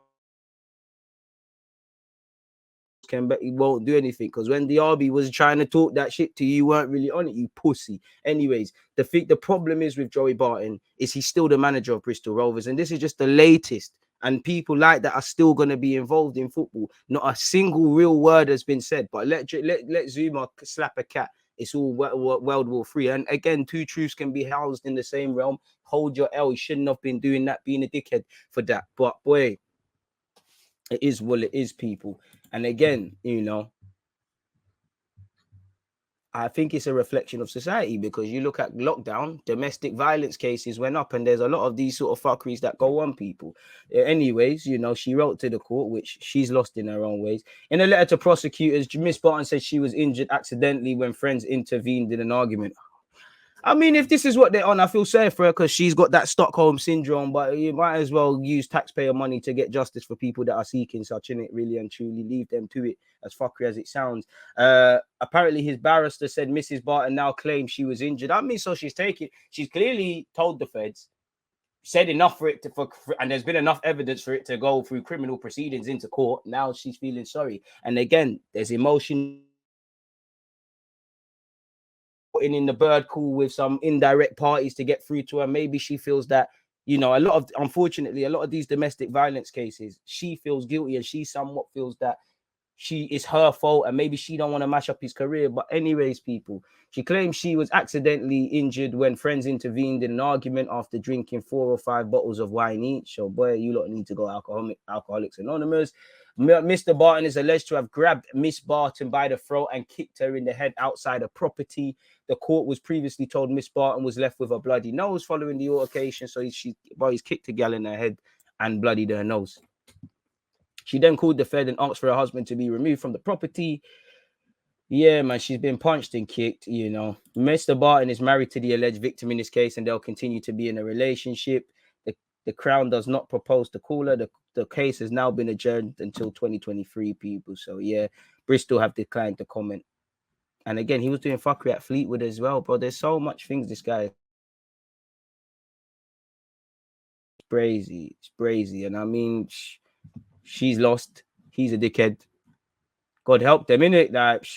but he won't do anything, because when the RB was trying to talk that shit to you, you weren't really on it, you pussy. Anyways, the problem is with Joey Barton is he's still the manager of Bristol Rovers, and this is just the latest. And people like that are still going to be involved in football. Not a single real word has been said, but let Zuma slap a cat. It's all World War III. And again, two truths can be housed in the same realm. Hold your L. You shouldn't have been doing that, being a dickhead for that. But boy, it is what it is, people. And again, I think it's a reflection of society, because you look at lockdown, domestic violence cases went up, and there's a lot of these sort of fuckeries that go on, people. Anyways, she wrote to the court, which she's lost in her own ways. In a letter to prosecutors, Miss Barton said she was injured accidentally when friends intervened in an argument. I mean, if this is what they're on, I feel sorry for her, because she's got that Stockholm syndrome, but you might as well use taxpayer money to get justice for people that are seeking such, in it, really and truly. Leave them to it, as fuckery as it sounds. Apparently, his barrister said Mrs. Barton now claims she was injured. I mean, so she's clearly told the feds said enough for it to, and there's been enough evidence for it to go through criminal proceedings into court. Now she's feeling sorry. And again, there's emotion putting in the bird call with some indirect parties to get through to her. Maybe she feels that, you know, unfortunately, a lot of these domestic violence cases, she feels guilty and she somewhat feels that it's her fault and maybe she don't want to mash up his career. But anyways, people, she claims she was accidentally injured when friends intervened in an argument after drinking 4 or 5 bottles of wine each. So boy, you lot need to go Alcoholics Anonymous. Mr. Barton is alleged to have grabbed Miss Barton by the throat and kicked her in the head outside a property. The court was previously told Miss Barton was left with a bloody nose following the altercation. So he's kicked a gal in her head and bloodied her nose. She then called the Fed and asked for her husband to be removed from the property. Yeah, man, she's been punched and kicked, you know. Mr. Barton is married to the alleged victim in this case, and they'll continue to be in a relationship. The Crown does not propose to call her. The case has now been adjourned until 2023, people. So, yeah, Bristol have declined to comment. And again, he was doing fuckery at Fleetwood as well, bro. There's so much things this guy... It's brazy. And I mean... She's lost. He's a dickhead. God help them, innit? Like,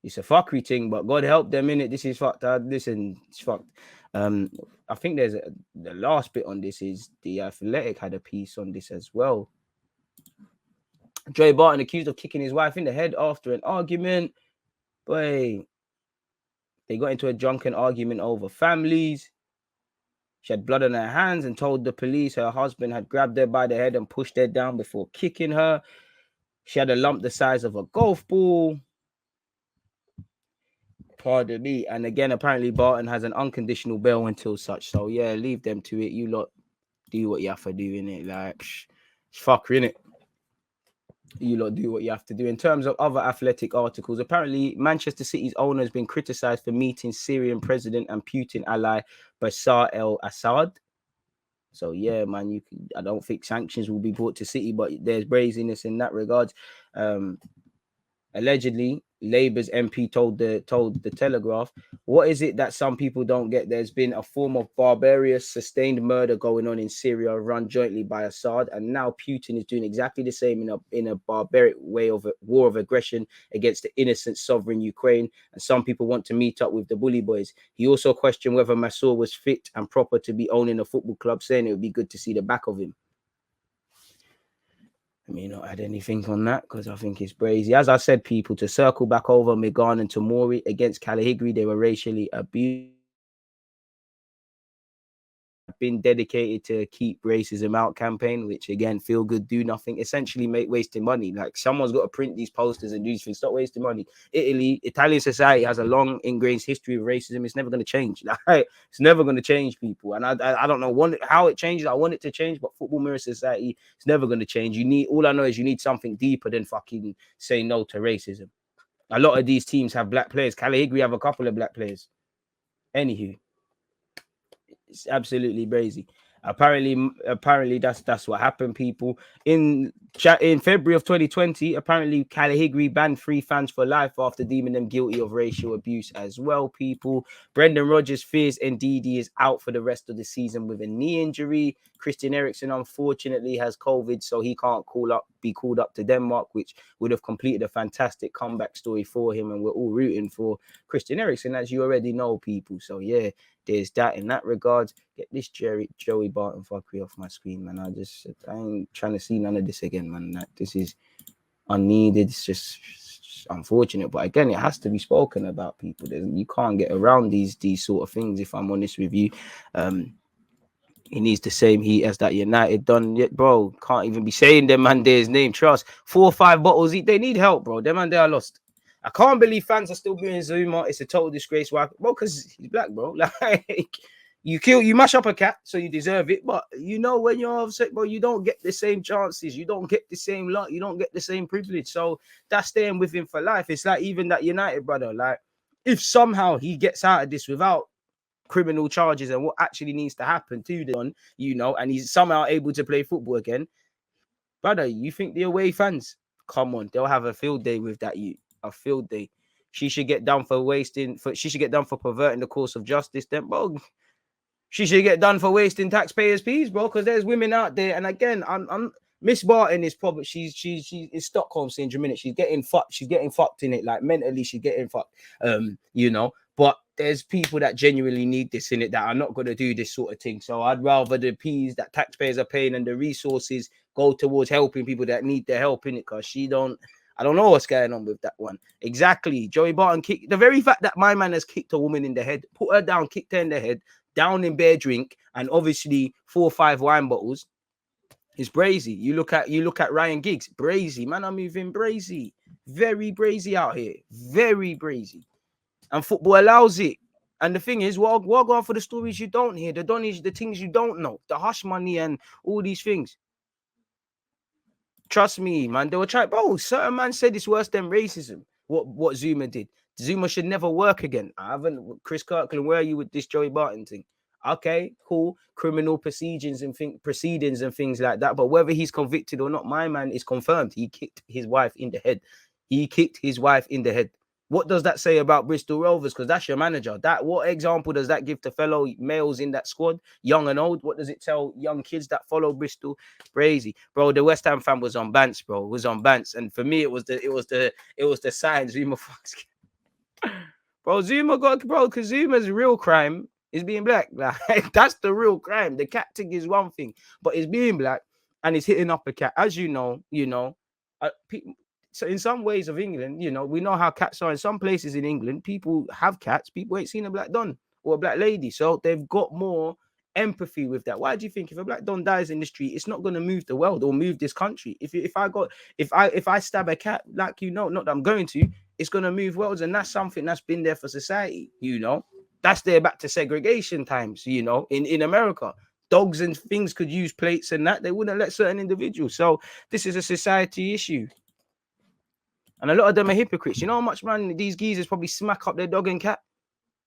it's a fuckery thing, but God help them, innit? This is fucked. Listen, it's fucked. I think there's the last bit on this is the Athletic had a piece on this as well. Joey Barton accused of kicking his wife in the head after an argument. Boy, they got into a drunken argument over families. She had blood on her hands and told the police her husband had grabbed her by the head and pushed her down before kicking her. She had a lump the size of a golf ball. Pardon me. And again, apparently Barton has an unconditional bail until such. So, yeah, leave them to it. You lot do what you have to do, innit? Like, it's fucker, innit? You lot do what you have to do. In terms of other Athletic articles, apparently Manchester City's owner has been criticised for meeting Syrian president and Putin ally Bashar al-Assad. So, yeah, man, I don't think sanctions will be brought to City, but there's brazenness in that regard. Allegedly, Labour's MP told the Telegraph, what is it that some people don't get? There's been a form of barbarous, sustained murder going on in Syria, run jointly by Assad, and now Putin is doing exactly the same in a barbaric way of a war of aggression against the innocent sovereign Ukraine, and some people want to meet up with the bully boys. He also questioned whether Mansour was fit and proper to be owning a football club, saying it would be good to see the back of him. I may not add anything on that because I think it's brazy. As I said, people, to circle back over Megan and Tomori against Calahigri, they were racially abused. Been dedicated to keep racism out campaign, which again, feel good, do nothing, essentially make wasting money. Like someone's got to print these posters and do these things. Stop wasting money. Italian society has a long ingrained history of racism. It's never going to change. Like, it's never going to change, people. And I don't know how it changes. I want it to change, but football mirror society, it's never going to change. All I know is you need something deeper than fucking say no to racism. A lot of these teams have black players. Calahigri have a couple of black players. Anywho. It's absolutely crazy. Apparently that's what happened, people. In February of 2020, apparently Calahigri banned 3 fans for life after deeming them guilty of racial abuse as well, people. Brendan Rodgers fears Ndidi is out for the rest of the season with a knee injury. Christian Eriksen unfortunately has COVID, so he can't be called up to Denmark, which would have completed a fantastic comeback story for him, and we're all rooting for Christian Eriksen, as you already know, people. So yeah, there's that in that regard. Get this Joey Barton fuckery off my screen, man. I ain't trying to see none of this again, man. This is unneeded. It's just unfortunate, but again, it has to be spoken about, people. You can't get around these sort of things, if I'm honest with you. He needs the same heat as that United done. Yet, bro, can't even be saying them man there's name. Trust 4 or 5 bottles. They need help, bro. Them man they are lost. I can't believe fans are still being Zuma. It's a total disgrace. Why? Well, because he's black, bro. Like, you mash up a cat, so you deserve it. But you know, when you're upset, bro, you don't get the same chances. You don't get the same luck. You don't get the same privilege. So that's staying with him for life. It's like even that United brother. Like, if somehow he gets out of this without criminal charges and what actually needs to happen to them, you know, and he's somehow able to play football again, brother, you think the away fans, come on, they'll have a field day with that. A field day. She should get done for perverting the course of justice. Then, bro, She should get done for wasting taxpayers' fees, bro. Because there's women out there, and again, I'm Miss Barton is probably she's it's Stockholm syndrome, innit? She's getting fucked. She's getting fucked in it, like mentally, she's getting fucked. You know. But there's people that genuinely need this in it that are not going to do this sort of thing. So I'd rather the fees that taxpayers are paying and the resources go towards helping people that need their help in it. Because I don't know what's going on with that one. Exactly. Joey Barton kicked the very fact that my man has kicked a woman in the head, put her down, kicked her in the head, down in bear drink, and obviously 4 or 5 wine bottles is brazy. You look at Ryan Giggs, brazy. Man, I'm moving brazy. Very brazy out here. Very brazy. And football allows it. And the thing is, what go on for the stories you don't hear, the things you don't know, the hush money and all these things. Trust me, man. They were trying, bro. Certain man said it's worse than racism. What Zuma did. Zuma should never work again. I haven't. Chris Kirkland, where are you with this Joey Barton thing? Okay, cool. Criminal proceedings and things like that. But whether he's convicted or not, my man is confirmed. He kicked his wife in the head. What does that say about Bristol Rovers? Because that's your manager. What example does that give to fellow males in that squad, young and old? What does it tell young kids that follow Bristol? Crazy, bro. The West Ham fan was on Bants, bro. Was on Bants, and for me, it was the signs. Zuma fucks, bro. Because Zuma's real crime is being black. Like, that's the real crime. The cat thing is one thing, but it's being black and it's hitting up a cat. As you know, so in some ways of England, we know how cats are. In some places in England, people have cats. People ain't seen a black don or a black lady. So they've got more empathy with that. Why do you think if a black don dies in the street, it's not going to move the world or move this country? If I stab a cat, like, not that I'm going to, it's going to move worlds. And that's something that's been there for society, That's there back to segregation times, in America. Dogs and things could use plates and that. They wouldn't let certain individuals. So this is a society issue. And a lot of them are hypocrites. You know how much, man, these geezers probably smack up their dog and cat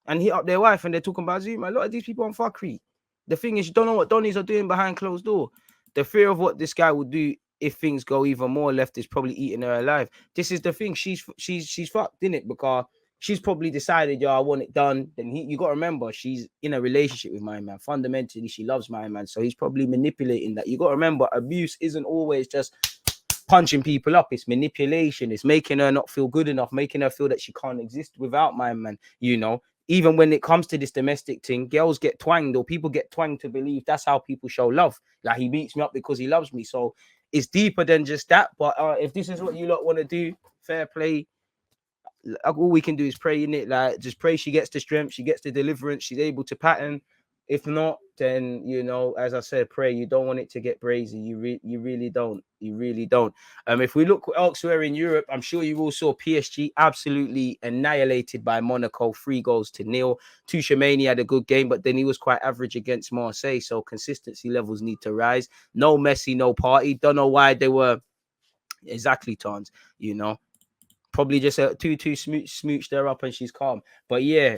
and hit up their wife and they're talking about Zuma. A lot of these people on fuckery. The thing is, you don't know what Donnies are doing behind closed door. The fear of what this guy will do if things go even more left is probably eating her alive. This is the thing. She's fucked, innit? Because she's probably decided, I want it done. Then you got to remember, she's in a relationship with my man. Fundamentally, she loves my man. So he's probably manipulating that. You got to remember, abuse isn't always just punching people up. It's manipulation. It's making her not feel good enough, making her feel that she can't exist without my man. Even when it comes to this domestic thing, girls get twanged or people get twanged to believe that's how people show love. Like, he beats me up because he loves me. So it's deeper than just that. But if this is what you lot want to do, fair play. All we can do is pray in it. Like, just pray she gets the strength, she gets the deliverance, she's able to pattern. If not, then, as I said, pray. You don't want it to get brazy. You really don't. You really don't. If we look elsewhere in Europe, I'm sure you all saw PSG absolutely annihilated by Monaco, 3-0. Tuchemani had a good game, but then he was quite average against Marseille. So consistency levels need to rise. No Messi, no party. Don't know why they were exactly tons, Probably just a 2-2 smooch there up and she's calm. But yeah,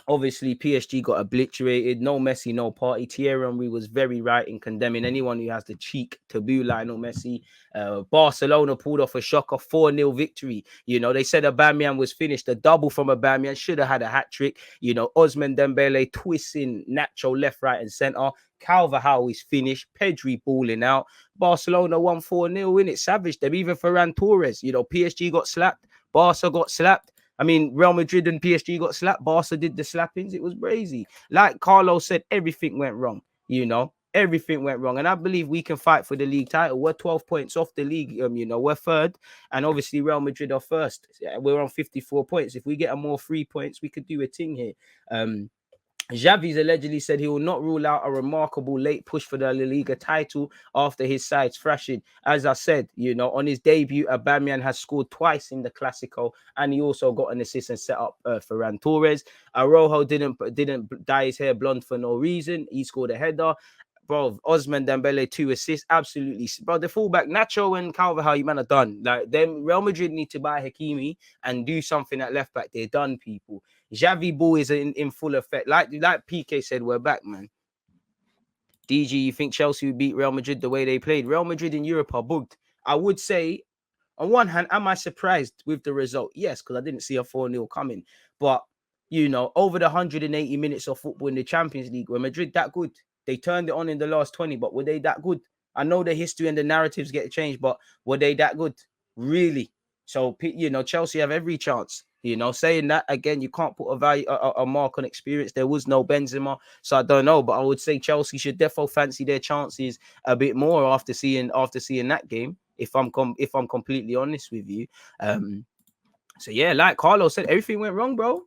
obviously, PSG got obliterated. No Messi, no party. Thierry Henry was very right in condemning anyone who has the cheek to boo Lionel Messi. Barcelona pulled off a shocker 4-0 victory. They said Aubameyang was finished. A double from Aubameyang, should have had a hat trick. Ousmane Dembele twisting Nacho left, right, and centre. Carvajal is finished. Pedri balling out. Barcelona won 4-0 in it. Savage them. Even Ferran Torres. PSG got slapped. Barca got slapped. I mean, Real Madrid and PSG got slapped. Barca did the slappings. It was crazy. Like Carlos said, everything went wrong. Everything went wrong. And I believe we can fight for the league title. We're 12 points off the league. We're third. And obviously Real Madrid are first. We're on 54 points. If we get more 3 points, we could do a thing here. Xavi's allegedly said he will not rule out a remarkable late push for the La Liga title after his side's thrashing. As I said, on his debut, Aubameyang has scored twice in the Clásico, and he also got an assist and set up Ferran Torres. Araujo didn't dye his hair blonde for no reason. He scored a header. Bro, Ousmane Dembele 2 assists, absolutely. Bro, the fullback Nacho and Carvajal, you man are done. Like, them Real Madrid need to buy Hakimi and do something at left back. They're done, people. Xavi ball is in full effect. Like PK said, we're back, man. DG, you think Chelsea would beat Real Madrid the way they played? Real Madrid in Europe are booked. I would say, on one hand, am I surprised with the result? Yes, because I didn't see a 4-0 coming. But you know, over the 180 minutes of football in the Champions League. Were Madrid that good? They turned it on in the last 20, but were they that good? I know the history and the narratives get changed, but were they that good? Really? So, you know, Chelsea have every chance. You know, saying that again, you can't put a mark on experience. There was no Benzema, so I don't know. But I would say Chelsea should definitely fancy their chances a bit more after seeing that game. If I'm completely honest with you, so yeah, like Carlos said, everything went wrong, bro.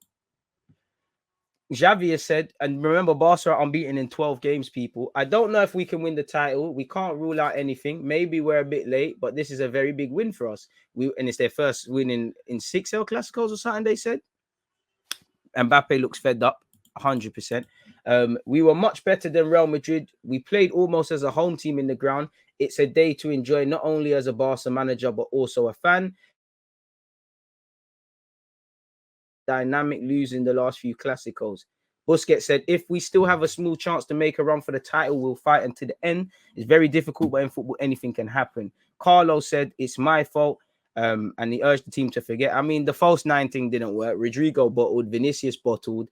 Xavi has said, and remember, Barca are unbeaten in 12 games, people. I don't know if we can win the title. We can't rule out anything. Maybe we're a bit late, but this is a very big win for us. And it's their first win in 6 El Clasicos or something, they said. Mbappe looks fed up, 100%. We were much better than Real Madrid. We played almost as a home team in the ground. It's a day to enjoy, not only as a Barca manager, but also a fan. Dynamic losing the last few Clásicos. Busquets said, if we still have a small chance to make a run for the title, we'll fight until the end. It's very difficult, but in football, anything can happen. Carlos said, it's my fault. And he urged the team to forget. I mean, the false 9 thing didn't work. Rodrigo bottled, Vinicius bottled.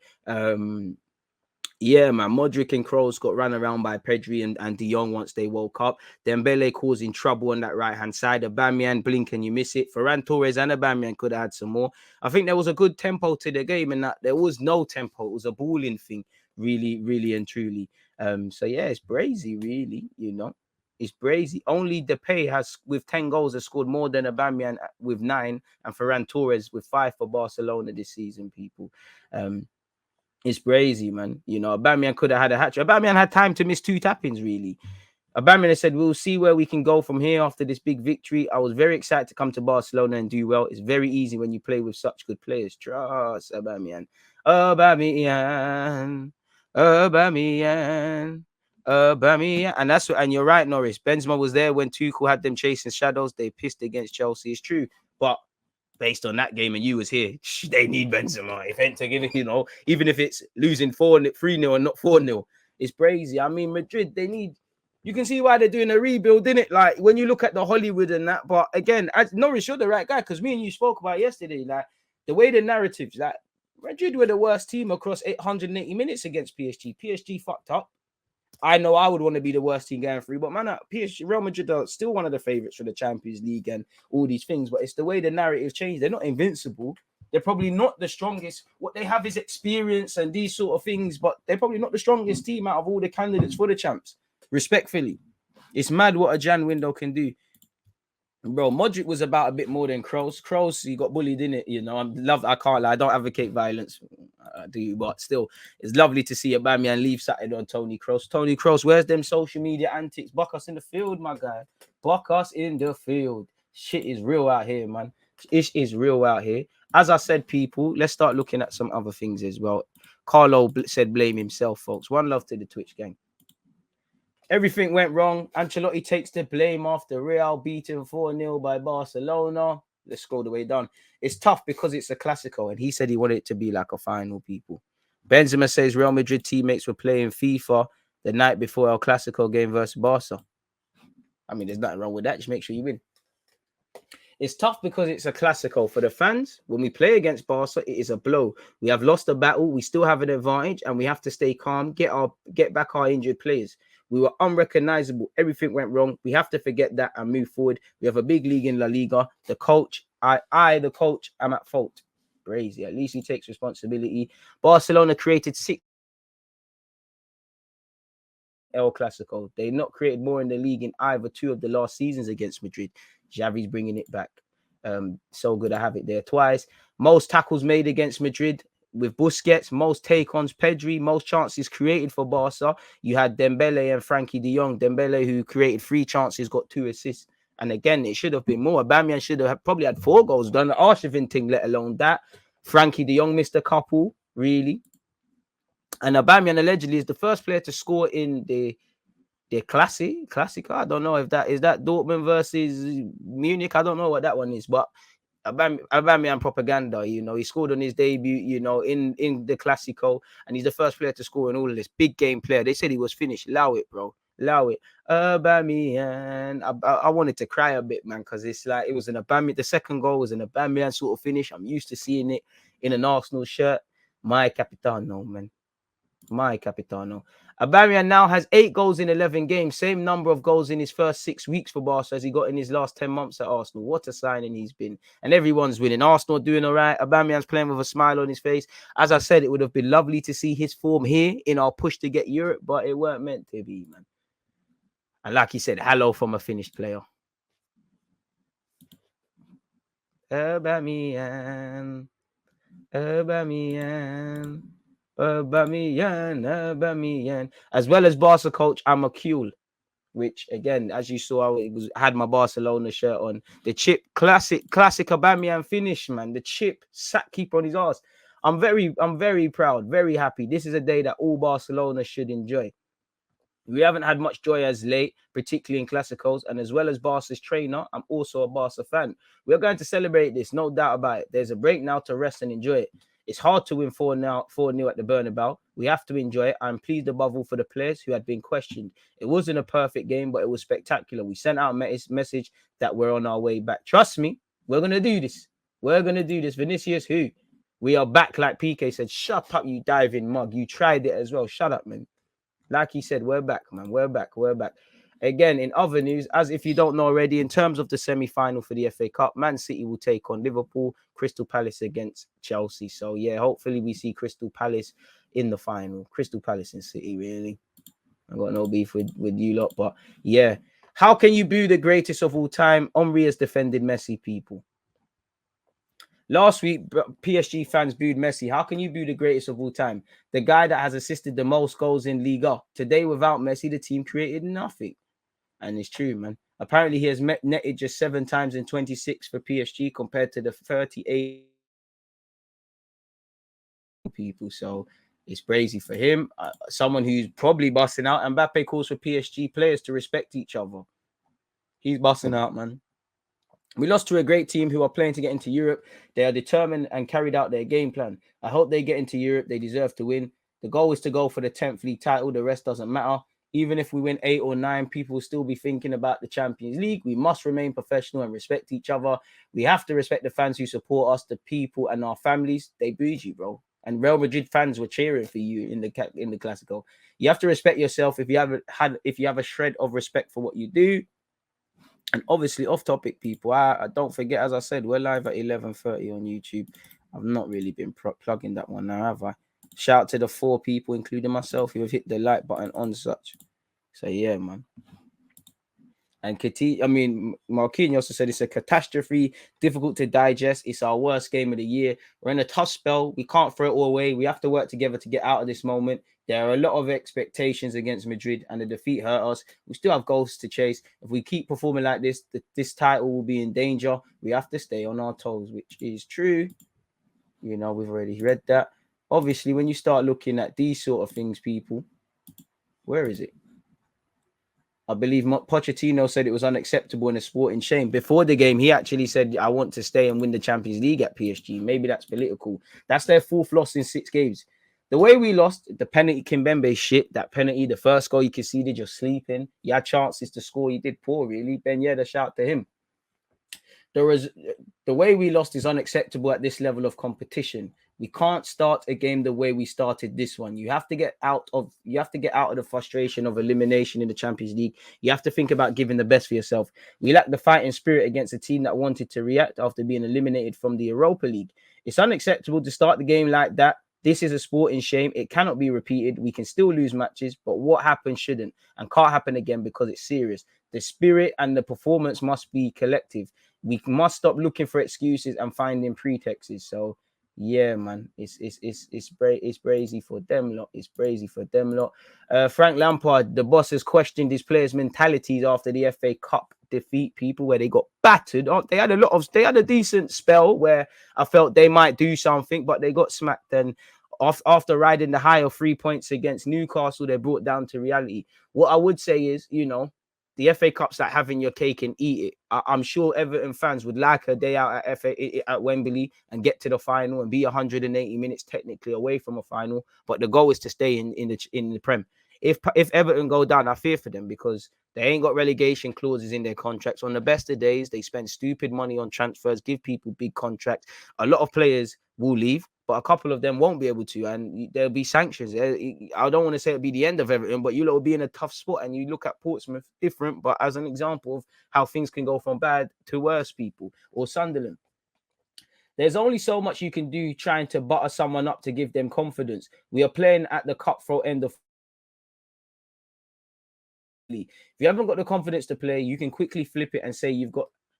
Yeah, man. Modric and Kroos got run around by Pedri and De Jong once they woke up. Dembele causing trouble on that right-hand side. Aubameyang, blink and you miss it. Ferran Torres and Aubameyang could have had some more. I think there was a good tempo to the game, and that there was no tempo. It was a balling thing, really, really and truly. So yeah, it's brazy, really, you know. It's brazy. Only Depay has, with 10 goals, has scored more than Aubameyang with 9, and Ferran Torres with 5 for Barcelona this season, people. It's crazy, man. You know, Aubameyang could have had a hat-trick. Aubameyang had time to miss 2 tap-ins, really. Aubameyang said, we'll see where we can go from here after this big victory. I was very excited to come to Barcelona and do well. It's very easy when you play with such good players. Trust Aubameyang. Aubameyang. Aubameyang. Aubameyang. And that's what, and you're right, Norris. Benzema was there when Tuchel had them chasing shadows. They pissed against Chelsea. It's true. But based on that game and you was here, they need Benzema. If to give it, you know, even if it's losing 3-0 and not 4-0, it's crazy. I mean, Madrid, they need, you can see why they're doing a rebuild, innit? Like when you look at the Hollywood and that, but again, as Norris, you're the right guy, because me and you spoke about yesterday, like the way the narratives, like Madrid were the worst team across 880 minutes against PSG. PSG fucked up. I know I would want to be the worst team going through, but man, PSG, Real Madrid are still one of the favorites for the Champions League and all these things. But it's the way the narrative changed. They're not invincible. They're probably not the strongest. What they have is experience and these sort of things, but they're probably not the strongest team out of all the candidates for the champs. Respectfully, it's mad what a Jan window can do. Bro, Modric was about a bit more than Kroos. Kroos, he got bullied in it, you know. I can't lie. I don't advocate violence, do you? But still, it's lovely to see Aubameyang leave Saturday on Tony Kroos. Tony Kroos, where's them social media antics? Buck us in the field, my guy. Buck us in the field. Shit is real out here, man. It is real out here. As I said, people, let's start looking at some other things as well. Carlo said blame himself, folks. One love to the Twitch gang. Everything went wrong. Ancelotti takes the blame after Real beaten 4-0 by Barcelona. Let's scroll the way down. It's tough because it's a Clásico, and he said he wanted it to be like a final, people. Benzema says Real Madrid teammates were playing FIFA the night before El Clásico game versus Barca. I mean, there's nothing wrong with that. Just make sure you win. It's tough because it's a Clásico. For the fans, when we play against Barca, it is a blow. We have lost a battle. We still have an advantage, and we have to stay calm, get back our injured players. We were unrecognizable. Everything went wrong. We have to forget that and move forward. We have a big league in La Liga. The coach, the coach, I'm at fault. Crazy. At least he takes responsibility. Barcelona created 6 El Clásico. They've not created more in the league in either 2 of the last seasons against Madrid. Xavi's bringing it back. So good. I have it there twice. Most tackles made against Madrid with Busquets, most take-ons, Pedri, most chances created for Barca. You had Dembele and Frankie de Jong. Dembele, who created 3 chances, got 2 assists. And again, it should have been more. Aubameyang should have probably had 4 goals done. The Arshavin thing, let alone that. Frankie de Jong missed a couple, really. And Aubameyang allegedly is the first player to score in the Classic. I don't know if that is that Dortmund versus Munich. I don't know what that one is, but Aubameyang propaganda, you know, he scored on his debut, you know, in the Clásico, and he's the first player to score in all of this. Big game player. They said he was finished. Allow it, bro. Allow it. Aubameyang. I wanted to cry a bit, man, because it's like it was an Aubameyang. The second goal was an Aubameyang sort of finish. I'm used to seeing it in an Arsenal shirt. My Capitano, man. My Capitano. Aubameyang now has 8 goals in 11 games. Same number of goals in his first 6 weeks for Barca as he got in his last 10 months at Arsenal. What a signing he's been. And everyone's winning. Arsenal doing all right. Aubameyang's playing with a smile on his face. As I said, it would have been lovely to see his form here in our push to get Europe, but it weren't meant to be, man. And like he said, hello from a finished player. Aubameyang. Aubameyang. Aubameyang. As well as Barca coach, I'm a Kuhl, which again, as you saw, I had my Barcelona shirt on. The chip, classic Aubameyang finish, man. The chip, sack keeper on his ass. I'm very proud, very happy. This is a day that all Barcelona should enjoy. We haven't had much joy as late, particularly in Clásicos, and as well as Barca's trainer, I'm also a Barca fan. We're going to celebrate this, no doubt about it. There's a break now to rest and enjoy it. It's hard to win 4-0 at the Bernabeu. We have to enjoy it. I'm pleased above all for the players who had been questioned. It wasn't a perfect game, but it was spectacular. We sent out a message that we're on our way back. Trust me, we're going to do this. We're going to do this. Vinicius, who? We are back, like PK said. Shut up, you diving mug. You tried it as well. Shut up, man. Like he said, we're back, man. We're back. Again, in other news, as if you don't know already, in terms of the semi-final for the FA Cup, Man City will take on Liverpool, Crystal Palace against Chelsea. So, yeah, hopefully we see Crystal Palace in the final. Crystal Palace and City, really. I've got no beef with you lot, but yeah. How can you boo the greatest of all time? Henry has defended Messi, people. Last week, PSG fans booed Messi. How can you boo the greatest of all time? The guy that has assisted the most goals in Liga. Today, without Messi, the team created nothing. And it's true, man. Apparently, he has netted just 7 times in 26 for PSG compared to the 38 people. So it's crazy for him. Someone who's probably busting out. Mbappe calls for PSG players to respect each other. He's busting out, man. We lost to a great team who are playing to get into Europe. They are determined and carried out their game plan. I hope they get into Europe. They deserve to win. The goal is to go for the 10th league title. The rest doesn't matter. Even if we win 8 or 9, people will still be thinking about the Champions League. We must remain professional and respect each other. We have to respect the fans who support us, the people and our families. They booed you, bro. And Real Madrid fans were cheering for you in the Clásico. You have to respect yourself. If you have a shred of respect for what you do. And obviously, off topic, people, I don't forget, as I said, we're live at 11:30 on YouTube. I've not really been plugging that one now, have I? Shout out to the 4 people, including myself, who have hit the like button on such. So, yeah, man. And Marquinhos also said it's a catastrophe, difficult to digest. It's our worst game of the year. We're in a tough spell. We can't throw it all away. We have to work together to get out of this moment. There are a lot of expectations against Madrid, and the defeat hurt us. We still have goals to chase. If we keep performing like this, this title will be in danger. We have to stay on our toes, which is true. You know, we've already read that. Obviously, when you start looking at these sort of things, people, where is it? I believe Pochettino said it was unacceptable and a sporting shame. Before the game, he actually said, I want to stay and win the Champions League at PSG. Maybe that's political. That's their 4th loss in 6 games. The way we lost, the penalty, Kimpembe shit, that penalty, the first goal you conceded, you're sleeping. You had chances to score. You did poor, really. Ben Yedder, shout to him. The way we lost is unacceptable at this level of competition. We can't start a game the way we started this one. You have to get out of the frustration of elimination in the Champions League. You have to think about giving the best for yourself. We lack the fighting spirit against a team that wanted to react after being eliminated from the Europa League. It's unacceptable to start the game like that. This is a sporting shame. It cannot be repeated. We can still lose matches, but what happened shouldn't and can't happen again because it's serious. The spirit and the performance must be collective. We must stop looking for excuses and finding pretexts. So, yeah, man, it's brazy for them lot. It's brazy for them lot. Frank Lampard, the boss, has questioned his players' mentalities after the FA Cup defeat, people, where they got battered. They had a decent spell where I felt they might do something, but they got smacked. And after riding the high of 3 points against Newcastle, they're brought down to reality. What I would say is, you know, the FA Cup's like having your cake and eat it. I'm sure Everton fans would like a day out at Wembley and get to the final and be 180 minutes technically away from a final. But the goal is to stay in the Prem. If Everton go down, I fear for them because they ain't got relegation clauses in their contracts. On the best of days, they spend stupid money on transfers, give people big contracts. A lot of players will leave. but a couple of them won't be able to, and there'll be sanctions. I don't want to say it'll be the end of Everton, but you lot will be in a tough spot. And you look at Portsmouth, different, but as an example of how things can go from bad to worse, people, or Sunderland. There's only so much you can do trying to butter someone up to give them confidence. We are playing at the cutthroat end of. If you haven't got the confidence to play, you can quickly flip it and say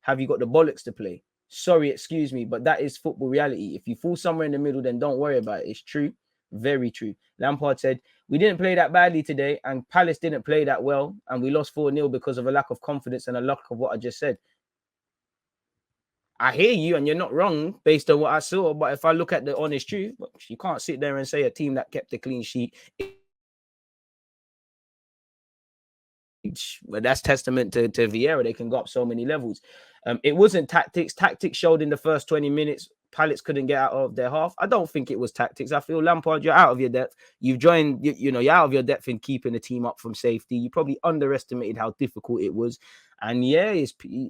have you got the bollocks to play? Sorry, excuse me, but that is football reality. If you fall somewhere in the middle, then don't worry about it. It's true. Very true. Lampard said, we didn't play that badly today, and Palace didn't play that well, and we lost 4-0 because of a lack of confidence and a lack of what I just said. I hear you, and you're not wrong based on what I saw, but if I look at the honest truth, you can't sit there and say a team that kept a clean sheet. But that's testament to Vieira. They can go up so many levels. It wasn't tactics. Tactics showed in the first 20 minutes. Palace couldn't get out of their half. I don't think it was tactics. I feel Lampard, you're out of your depth. You've joined, you're out of your depth in keeping the team up from safety. You probably underestimated how difficult it was. And yeah,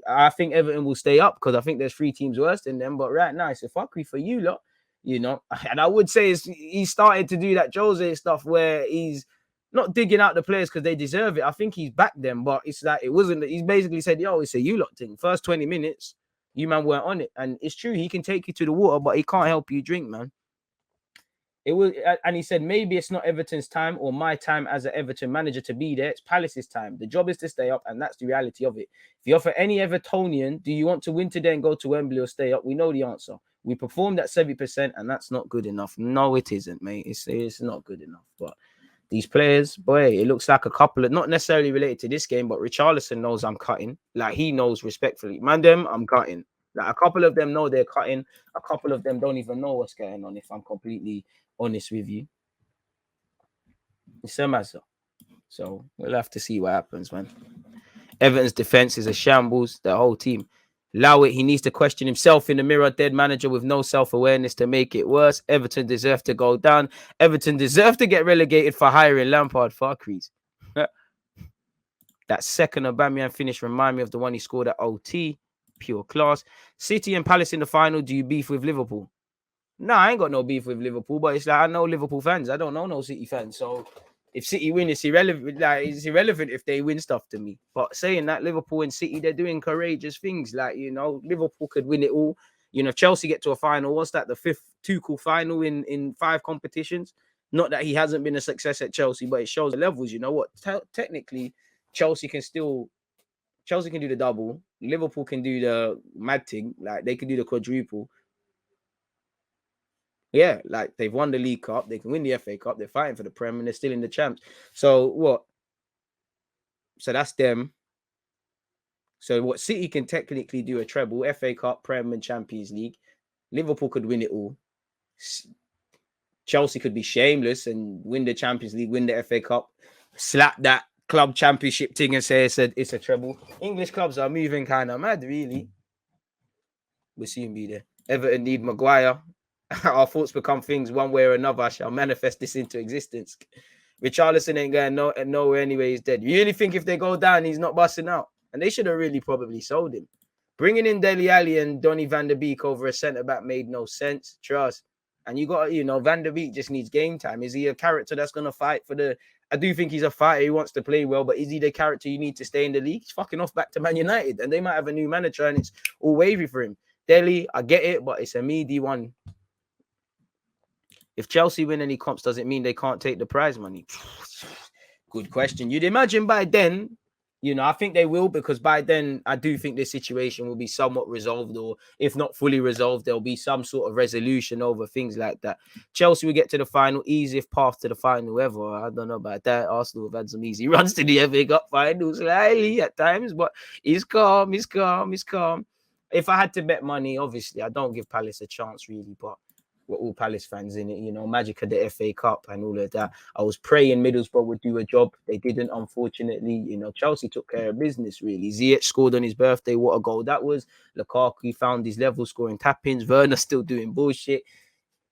I think Everton will stay up because I think there's 3 teams worse than them. But right now, it's a fuckery for you lot, And I would say he started to do that Jose stuff where he's not digging out the players because they deserve it. I think he's backed them, but it's like it wasn't. He's basically said, "Yo, it's a you lot thing." First 20 minutes, you man weren't on it, and it's true. He can take you to the water, but he can't help you drink, man. It was, and he said maybe it's not Everton's time or my time as an Everton manager to be there. It's Palace's time. The job is to stay up, and that's the reality of it. If you offer any Evertonian, do you want to win today and go to Wembley or stay up? We know the answer. We performed at 70%, and that's not good enough. No, it isn't, mate. It's not good enough, but. These players, boy, it looks like a couple of, not necessarily related to this game, but Richarlison knows I'm cutting. Like, he knows respectfully. Man, I'm cutting. Like, a couple of them know they're cutting. A couple of them don't even know what's going on, if I'm completely honest with you. It's a matter. So, we'll have to see what happens, man. Everton's defense is a shambles, the whole team. Lowett, he needs to question himself in the mirror. Dead manager with no self-awareness to make it worse. Everton deserve to go down. Everton deserve to get relegated for hiring Lampard. Fuckeries. That second Aubameyang finish remind me of the one he scored at OT. Pure class. City and Palace in the final. Do you beef with Liverpool? No, I ain't got no beef with Liverpool, but it's like I know Liverpool fans. I don't know no City fans. So if City win, it's irrelevant. Like, it's irrelevant if they win stuff to me. But saying that, Liverpool and City, they're doing courageous things. Like, Liverpool could win it all. Chelsea get to a final. What's that? The 5th Tuchel final in 5 competitions. Not that he hasn't been a success at Chelsea, but it shows the levels. You know what? Technically, Chelsea can do the double. Liverpool can do the mad thing. Like, they can do the quadruple. Yeah, like they've won the League Cup, they can win the FA Cup, they're fighting for the Prem, and they're still in the champs. So what? So that's them. So what? City can technically do a treble, FA Cup, Prem, and Champions League. Liverpool could win it all. Chelsea could be shameless and win the Champions League, win the FA Cup, slap that club championship thing and say it's a treble. English clubs are moving kind of mad, really. We'll see him be there. Everton need Maguire. Our thoughts become things one way or another. I shall manifest this into existence. Richarlison ain't going nowhere anyway. He's dead. You really think if they go down, he's not busting out? And they should have really probably sold him. Bringing in Dele Alli and Donny van der Beek over a centre-back made no sense. Trust. And you got, Van der Beek just needs game time. Is he a character that's going to fight for the... I do think he's a fighter. He wants to play well, but is he the character you need to stay in the league? He's fucking off back to Man United, and they might have a new manager, and it's all wavy for him. Dele, I get it, but it's a meaty one. If Chelsea win any comps, does it mean they can't take the prize money? Good question. You'd imagine by then, I think they will, because by then I do think this situation will be somewhat resolved, or if not fully resolved, there'll be some sort of resolution over things like that. Chelsea will get to the final, easiest path to the final ever. I don't know about that. Arsenal have had some easy runs to the FA Cup final slightly at times, but he's calm. If I had to bet money, obviously, I don't give Palace a chance really, but we're all Palace fans in it, Magic of the FA Cup and all of that. I was praying Middlesbrough would do a job. They didn't, unfortunately. Chelsea took care of business, really. Ziyech scored on his birthday. What a goal that was. Lukaku found his level scoring tap-ins. Werner still doing bullshit.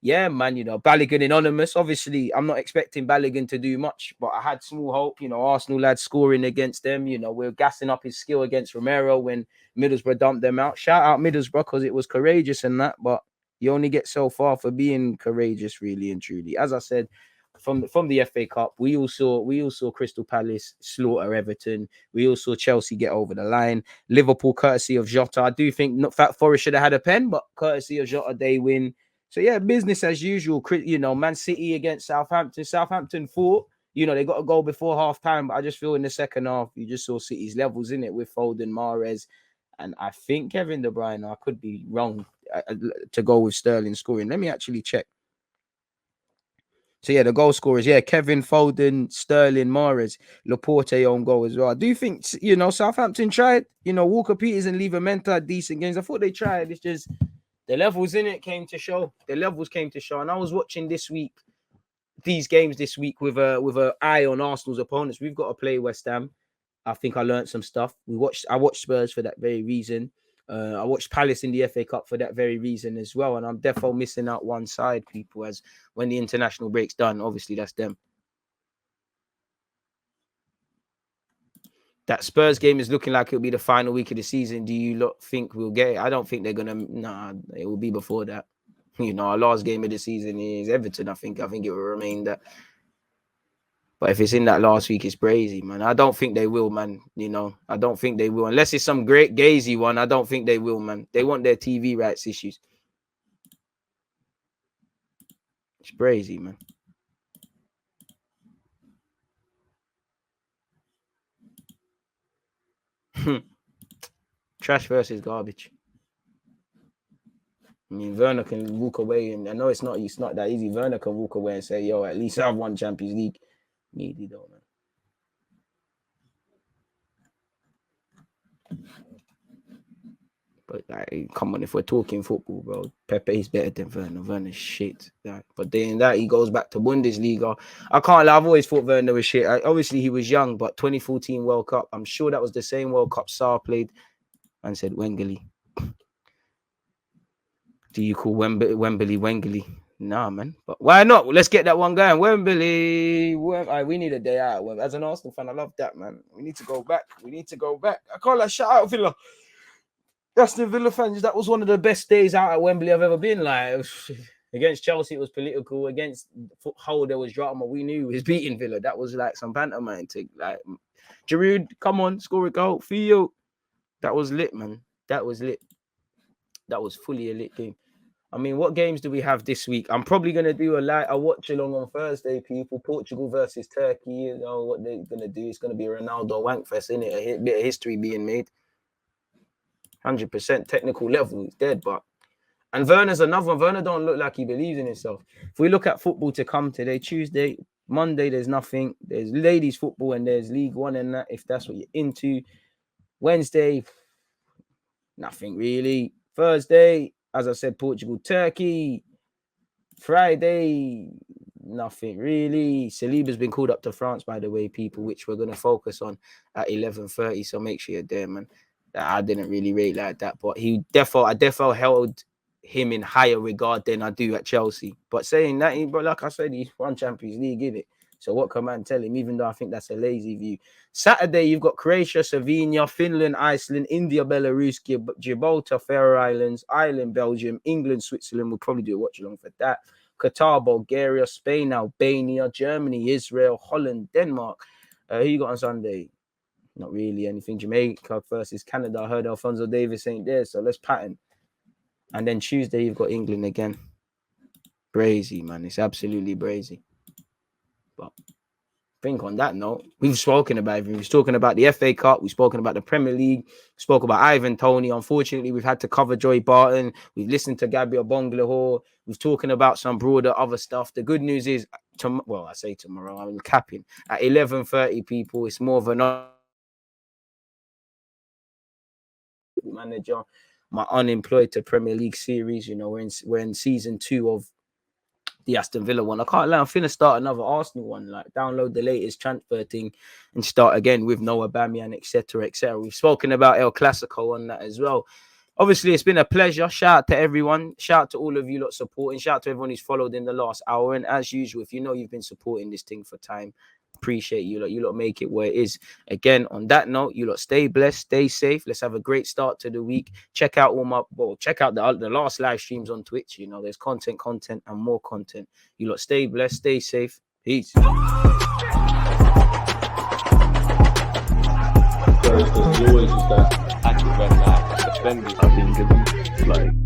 Yeah, man, Balogun anonymous. Obviously, I'm not expecting Balogun to do much, but I had small hope. Arsenal lads scoring against them. We're gassing up his skill against Romero when Middlesbrough dumped them out. Shout out Middlesbrough because it was courageous and that, but You only get so far for being courageous, really and truly. As I said, from the FA Cup, we all saw Crystal Palace slaughter Everton. We all saw Chelsea get over the line. Liverpool, courtesy of Jota. I do think Fat Forest should have had a pen, but courtesy of Jota, they win. So yeah, business as usual. You know, Man City against Southampton. Southampton fought. You know, they got a goal before half time, but I just feel in the second half, you just saw City's levels in it with Foden, Mahrez, and I think Kevin De Bruyne. I could be wrong to go with Sterling scoring. Let me actually check. So yeah, the goal scorers, yeah, Kevin, Foden, Sterling, Mahrez, Laporte on goal as well. I do think, you know, Southampton tried. You know, Walker Peters and Livramento had decent games. I thought they tried. It's just the levels in it came to show. The levels came to show, and I was watching these games this week with a eye on Arsenal's opponents. We've got to play West Ham. I think I learned some stuff. I watched Spurs for that very reason. I watched Palace in the FA Cup for that very reason as well. And I'm definitely missing out one side, people, as when the international break's done, obviously that's them. That Spurs game is looking like it'll be the final week of the season. Do you lot think we'll get it? I don't think they're going to. Nah, it will be before that. You know, our last game of the season is Everton, I think. I think it will remain that. But if it's in that last week, it's crazy, man. I don't think they will, man. You know, I don't think they will. Unless it's some great gazy one, I don't think they will, man. They want their TV rights issues. It's crazy, man. Trash versus garbage. I mean, Werner can walk away, and I know it's not that easy. Werner can walk away and say, yo, at least I've won Champions League. Needy though, man. But like, come on, if we're talking football, bro, Pepe's better than Werner. Werner's shit. Like, but then that he goes back to Bundesliga. I can't lie, I've always thought Werner was shit. Obviously, he was young, but 2014 World Cup, I'm sure that was the same World Cup Sarr played and said Wengeli. Do you call Wembley? Nah, man. But why not? Let's get that one going. Wembley. We need a day out. As an Arsenal fan, I love that, man. We need to go back. I can't like shout out Villa. Aston Villa fans, that was one of the best days out at Wembley I've ever been. Like, against Chelsea, it was political. Against Hull, there was drama. We knew he was beating Villa. That was like some pantomime thing. Like, Giroud, come on, score a goal. Theo. That was lit, man. That was lit. That was fully a lit game. I mean, what games do we have this week? I'm probably going to do a watch along on Thursday, people. Portugal versus Turkey. You know what they're going to do. It's going to be a Ronaldo wankfest, isn't it? A bit of history being made. 100% technical level. He's dead, but... And Werner's another one. Werner don't look like he believes in himself. If we look at football to come today, Tuesday, Monday, there's nothing. There's ladies football and there's League One and that, if that's what you're into. Wednesday, nothing really. Thursday, as I said, Portugal, Turkey. Friday, nothing really. Saliba's been called up to France, by the way, people, which we're going to focus on at 11:30. So make sure you're there, man. I didn't really rate like that, but I defo held him in higher regard than I do at Chelsea. But saying that, but like I said, he's won Champions League, in it. So what can man tell him? Even though I think that's a lazy view. Saturday, you've got Croatia, Slovenia, Finland, Iceland, India, Belarus, Gibraltar, Faroe Islands, Ireland, Belgium, England, Switzerland. We'll probably do a watch along for that. Qatar, Bulgaria, Spain, Albania, Germany, Israel, Holland, Denmark. Who you got on Sunday? Not really anything. Jamaica versus Canada. I heard Alphonso Davies ain't there, so let's pattern. And then Tuesday, you've got England again. Brazy, man. It's absolutely brazy. But I think on that note, we've spoken about everything. We've spoken about the FA Cup. We've spoken about the Premier League. We spoke about Ivan Toney. Unfortunately, we've had to cover Joy Barton. We've listened to Gabriel Agbonlahor. We've talking about some broader other stuff. The good news is, I say tomorrow, I'm capping. At 11:30, people, it's more of an manager. My unemployed to Premier League series. You know, we're in season 2 of the Aston Villa one. I can't lie, I'm finna start another Arsenal one. Like, download the latest transfer thing and start again with no Aubameyang, etc., etc. We've spoken about El Clasico on that as well. Obviously, it's been a pleasure. Shout out to everyone. Shout out to all of you lot supporting. Shout out to everyone who's followed in the last hour. And as usual, if you know you've been supporting this thing for time, Appreciate you lot. You lot make it where it is. Again, on that note, you lot stay blessed, stay safe. Let's have a great start to the week. Check out check out the last live streams on Twitch. You know, there's content, and more content. You lot stay blessed, stay safe. Peace. There's always just that active and defending. I think it's like